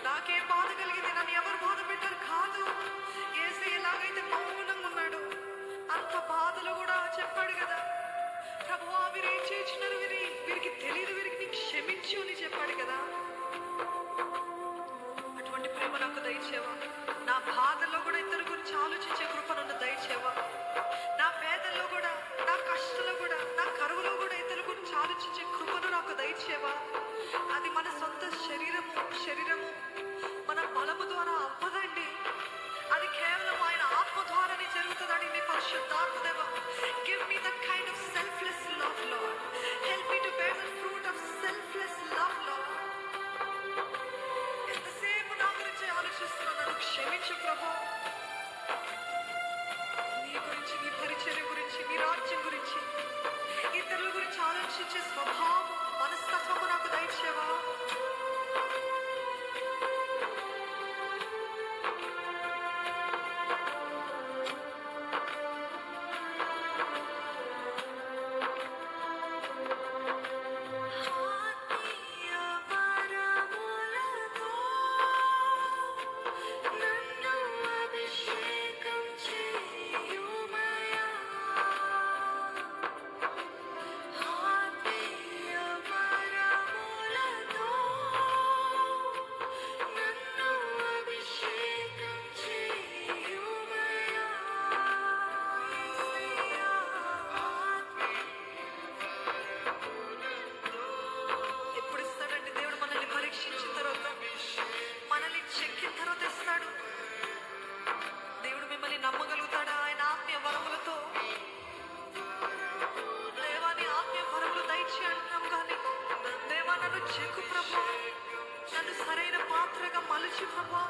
నాకేం బాధ కలిగింది, నన్ను ఎవరు బాధ పెట్టారు కాదు. యేసయ్య ఎలాగైతే మౌనంగా ఉన్నాడు, అంత బాధలు కూడా చెప్పాడు కదా, ప్రభువా వీరు ఏం చేస్తున్నారు, వీరికి తెలియదు, వీరికి నీకు క్షమించు అని చెప్పాడు కదా. అటువంటి ప్రేమ నాకు దయచేవా. నా బాధల్లో కూడా ఇద్దరి గురించి ఆలోచించే కృప నన్ను దయచేవా. నా వేదల్లో కూడా, నా కష్టంలో కూడా, నా కరువులో కూడా ఇద్దరి గురించి ఆలోచించే కృపను నాకు దయచేవా. అది మన సొంత శరీరము మన బలము ద్వారా అవ్వదండి, అది కేవలం ఆయన ఆత్మ ద్వారానే జరుగుతుందని మీ పరిశుద్ధాత్మదేవ. Give me that kind of selfless love Lord, help me to bear the fruit of selfless love Lord. ఎంతసేపు నా గురించి ఆలోచిస్తున్నాను, నన్ను క్షమించు ప్రభు. నీ గురించి, నీ పరిచర్య గురించి, నీ రాజ్యం గురించి, ఇతరుల గురించి ఆలోచించే స్వభావం, మనస్తత్వము నాకు దయచేవా. నన్ను చెక్కు ప్రభా, నన్ను సరైన పాత్రగా మలుచు ప్రభా.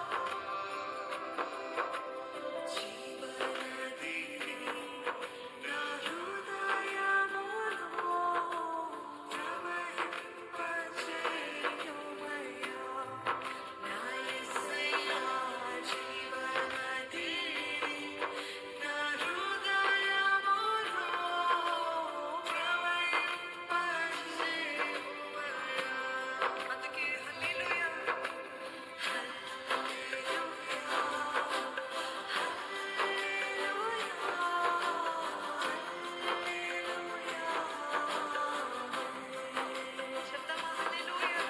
అందుకే హల్లెలూయా, చెప్తామా హల్లెలూయా,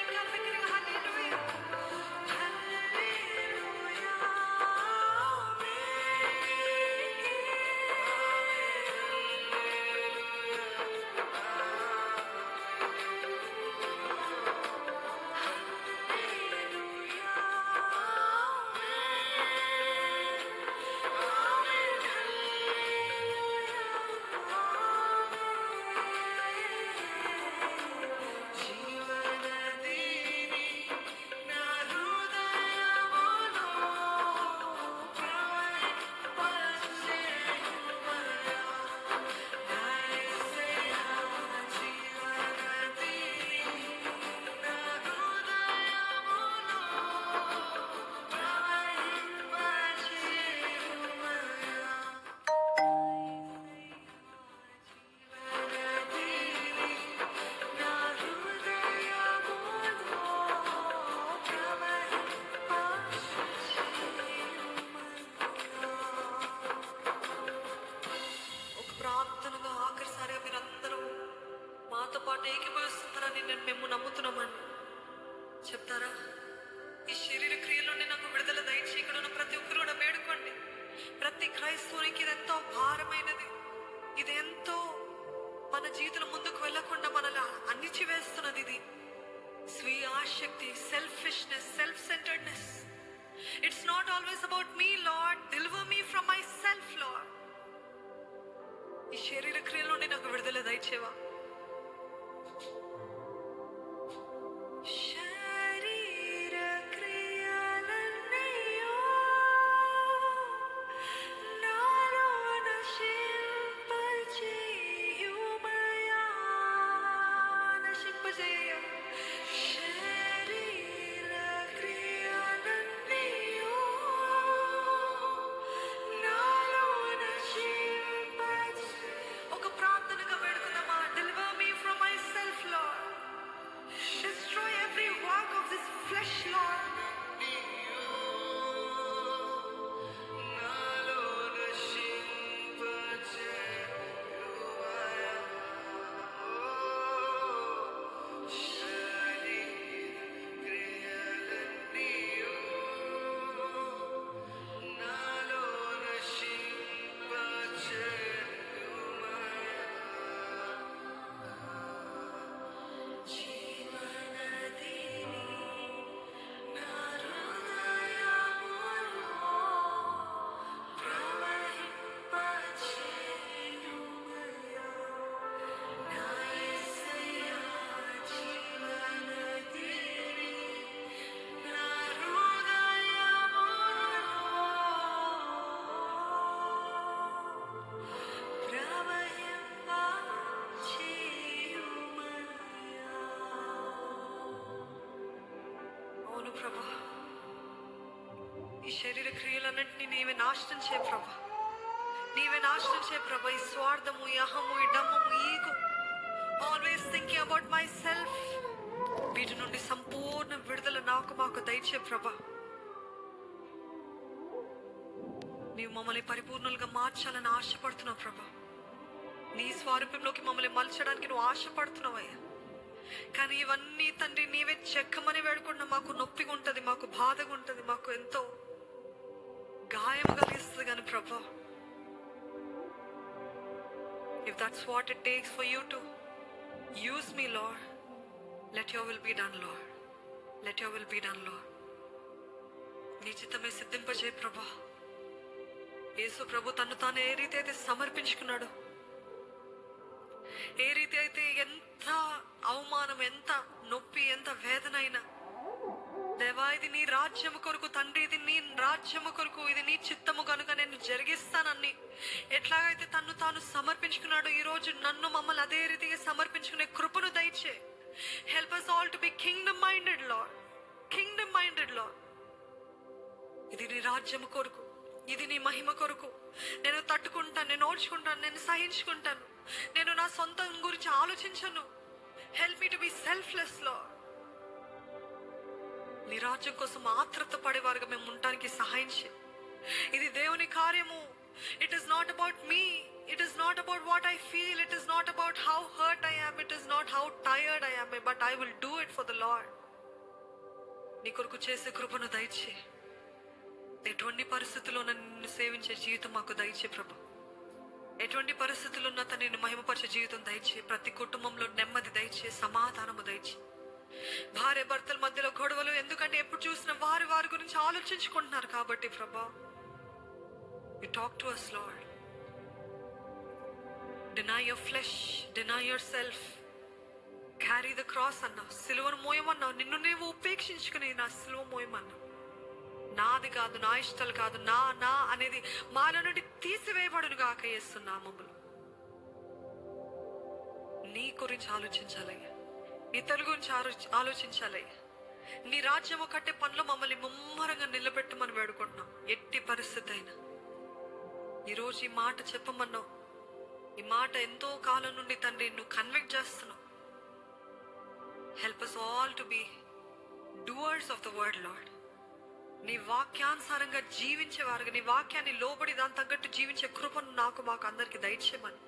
ఇంకా బిగ్గరగా హల్లెలూయా, ఒక ప్రార్థనగా ఆఖరిసారిగా మీరందరూ మాతో పాటు ఏకీభవిస్తున్నారని మేము నమ్ముతున్నామండి. చెప్తారా? ఈ శరీర క్రియల నుండి నాకు విడుదల దయచి ఇక్కడ ఉన్న ప్రతి ఒక్కరు కూడా వేడుకోండి. ప్రతి క్రైస్తవునికి ఇది ఎంతో భారమైనది. ఇది ఎంతో మన జీవితంలో ముందుకు వెళ్లకుండా మనల్ని అణిచివేస్తున్నది. ఇది స్వీయ ఆసక్తి, selfishness, self centredness. It's not always about me lord, deliver me from my self lord. ఈ శరీర క్రియల నుండి నాకు విడుదల దయచేవా. శరీర క్రియలన్నయ్యో నాలో నశింపజేయుమయా, నశింపజేయ. శరీర క్రియలన్నయ్యో నాలో నశింపజే. ఒక ప్రార్థనగా వేడుకుందామా. Deliver me from myself, Lord. Destroy every work of this flesh, Lord. అవును ప్రభా, ఈ శరీర క్రియలన్నింటినీ నీవే నాశనం చేయ ప్రభా. నీవే నాశనం చేయ ప్రభా. ఈ స్వార్థము, ఈ అహము, ఈ డమ్మము, ego, always thinking about myself, వీటి నుండి సంపూర్ణ విడుదల నాకు మాకు దయచే ప్రభా. నీవు మమ్మల్ని పరిపూర్ణులుగా మార్చాలని ఆశపడుతున్నావు ప్రభా. నీ స్వరూపంలోకి మమ్మల్ని మలచడానికి నువ్వు ఆశపడుతున్నావయ్యా. కానీ ఇవన్నీ తండ్రి నీవే చెక్కమని వేడుకున్నా మాకు నొప్పిగా ఉంటుంది, మాకు బాధగా ఉంటుంది, మాకు ఎంతో గాయం కలిగిస్తుంది. కానీ ప్రభా, if that's what it takes for you to use me, Lord, let your will be done, Lord. Let your will be done, Lord. నీ చిత్తమే సిద్ధింపజేయ ప్రభా. యేసు ప్రభు తను తాను ఏ రీతి అయితే సమర్పించుకున్నాడు, ఏ రీతి అయితే ఎంత అవమానం, ఎంత నొప్పి, ఎంత వేదన అయినా, దేవా ఇది నీ రాజ్యము కొరకు తండ్రి, ఇది నీ రాజ్యము కొరకు, ఇది నీ చిత్తము కనుక నేను జరిగిస్తానని ఎట్లాగైతే తను తాను సమర్పించుకున్నాడు, ఈ రోజు నన్ను మమ్మల్ని అదే రీతిగా సమర్పించుకునే కృపను దయచే. Help us all to be kingdom minded, Lord. Kingdom minded, Lord. ఇది నీ రాజ్యము కొరకు, ఇది నీ మహిమ కొరకు. నేను తట్టుకుంటాను, నేను ఓడ్చుకుంటాను, నేను సహించుకుంటాను, నేను నా సొంతం గురించి ఆలోచించను. Help me to be selfless, Lord. నీ రాజ్యం కోసం ఆత్రత పడేవారుగా మేము ఉండటానికి సహాయం చేయి. ఇది దేవుని కార్యము. It is not about me, it is not about what I feel, it is not about how hurt I am, it is not how tired I am, but I will do it for the lord. నీ కొరకు చేసే కృపను దయచే. ఎటువంటి పరిస్థితుల్లో నిన్ను సేవించే జీవితం మాకు దయచే ప్రభు. ఎటువంటి పరిస్థితుల్లో ఉన్న తను నిన్ను మహిమపరిచే జీవితం దయచే. ప్రతి కుటుంబంలో నెమ్మది దయచే, సమాధానము దయచే. భార్య భర్తల మధ్యలో గొడవలు ఎందుకంటే ఎప్పుడు చూసినా వారి గురించి ఆలోచించుకుంటున్నారు కాబట్టి ప్రభా, you talk to us, Lord. Deny your flesh, deny yourself, carry the cross అన్నావు, సిలువను మోయమన్నావు. నిన్ను నీవు ఉపేక్షించుకుని నా సిలువ మోయమన్నావు. నాది కాదు, నా ఇష్టాలు కాదు, నా అనేది మాలో నుండి తీసివేయబడును గాక యేసు నామములో. నీ గురించి ఆలోచించాలయ్యా, ఇతరుల గురించి ఆలోచించాలయ్యా. నీ రాజ్యము కట్టే పనిలో మమ్మల్ని ముమ్మరంగా నిలబెట్టమని వేడుకుంటున్నాం. ఎట్టి పరిస్థితి అయినా ఈరోజు ఈ మాట చెప్పమన్నావు. ఈ మాట ఎంతో కాలం నుండి తండ్రి నువ్వు కన్విక్ట్ చేస్తున్నావు. Help us all to be doers of the word, Lord. నీ వాక్యానుసారంగా జీవించేవారుగా, నీ వాక్యాన్ని లోబడి దాని తగ్గట్టు జీవించే కృపను మాకు అందరికి దయచేయమని.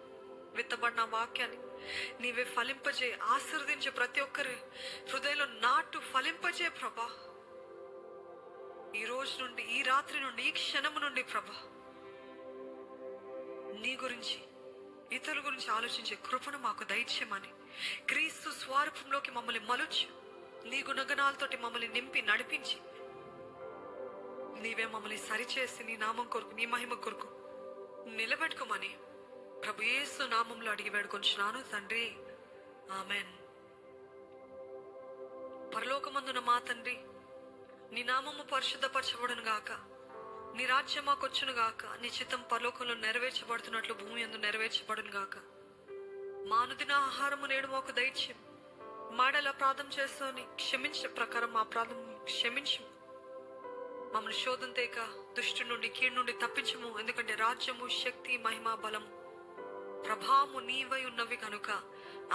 విత్తబడిన వాక్యాన్ని నీవే ఫలింపజే, ఆశీర్వదించే, ప్రతి ఒక్కరి హృదయంలో నాటు ఫలింపజే ప్రభా. ఈ రోజు నుండి, ఈ రాత్రి నుండి, ఈ క్షణము నుండి ప్రభా, నీ గురించి, ఇతరుల గురించి ఆలోచించే కృపను మాకు దయచేయమని. క్రీస్తు స్వరూపంలోకి మమ్మల్ని మలుచు, నీ గుణగణాలతోటి మమ్మల్ని నింపి నడిపించి, నీవే మమ్మల్ని సరిచేసి నీ నామం కొరకు, నీ మహిమ కొరకు నిలబెట్టుకోమని ప్రభు యేసు నామంలో అడిగి వేడుకొంచున్నాను తండ్రి, ఆమెన్. పరలోకమందున మా తండ్రి, నీ నామము పరిశుద్ధపరచబడును గాక, నీ రాజ్యం మాకొచ్చును గాక, నీ చిత్తం పరలోకంలో నెరవేర్చబడుతున్నట్లు భూమి యందు నెరవేర్చబడును గాక. మా అనుదిన ఆహారము నేడు మాకు దయచేయం. మాడల అపరాధం చేస్తామని క్షమించే ప్రకారం మా అపరాధం క్షమించు. మమ్మల్ని శోధన తేక దుష్టు నుండి, కీడు నుండి తప్పించము. ఎందుకంటే రాజ్యము, శక్తి, మహిమ, బలము, ప్రభావము నీవై ఉన్నవి కనుక.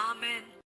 ఆమెన్.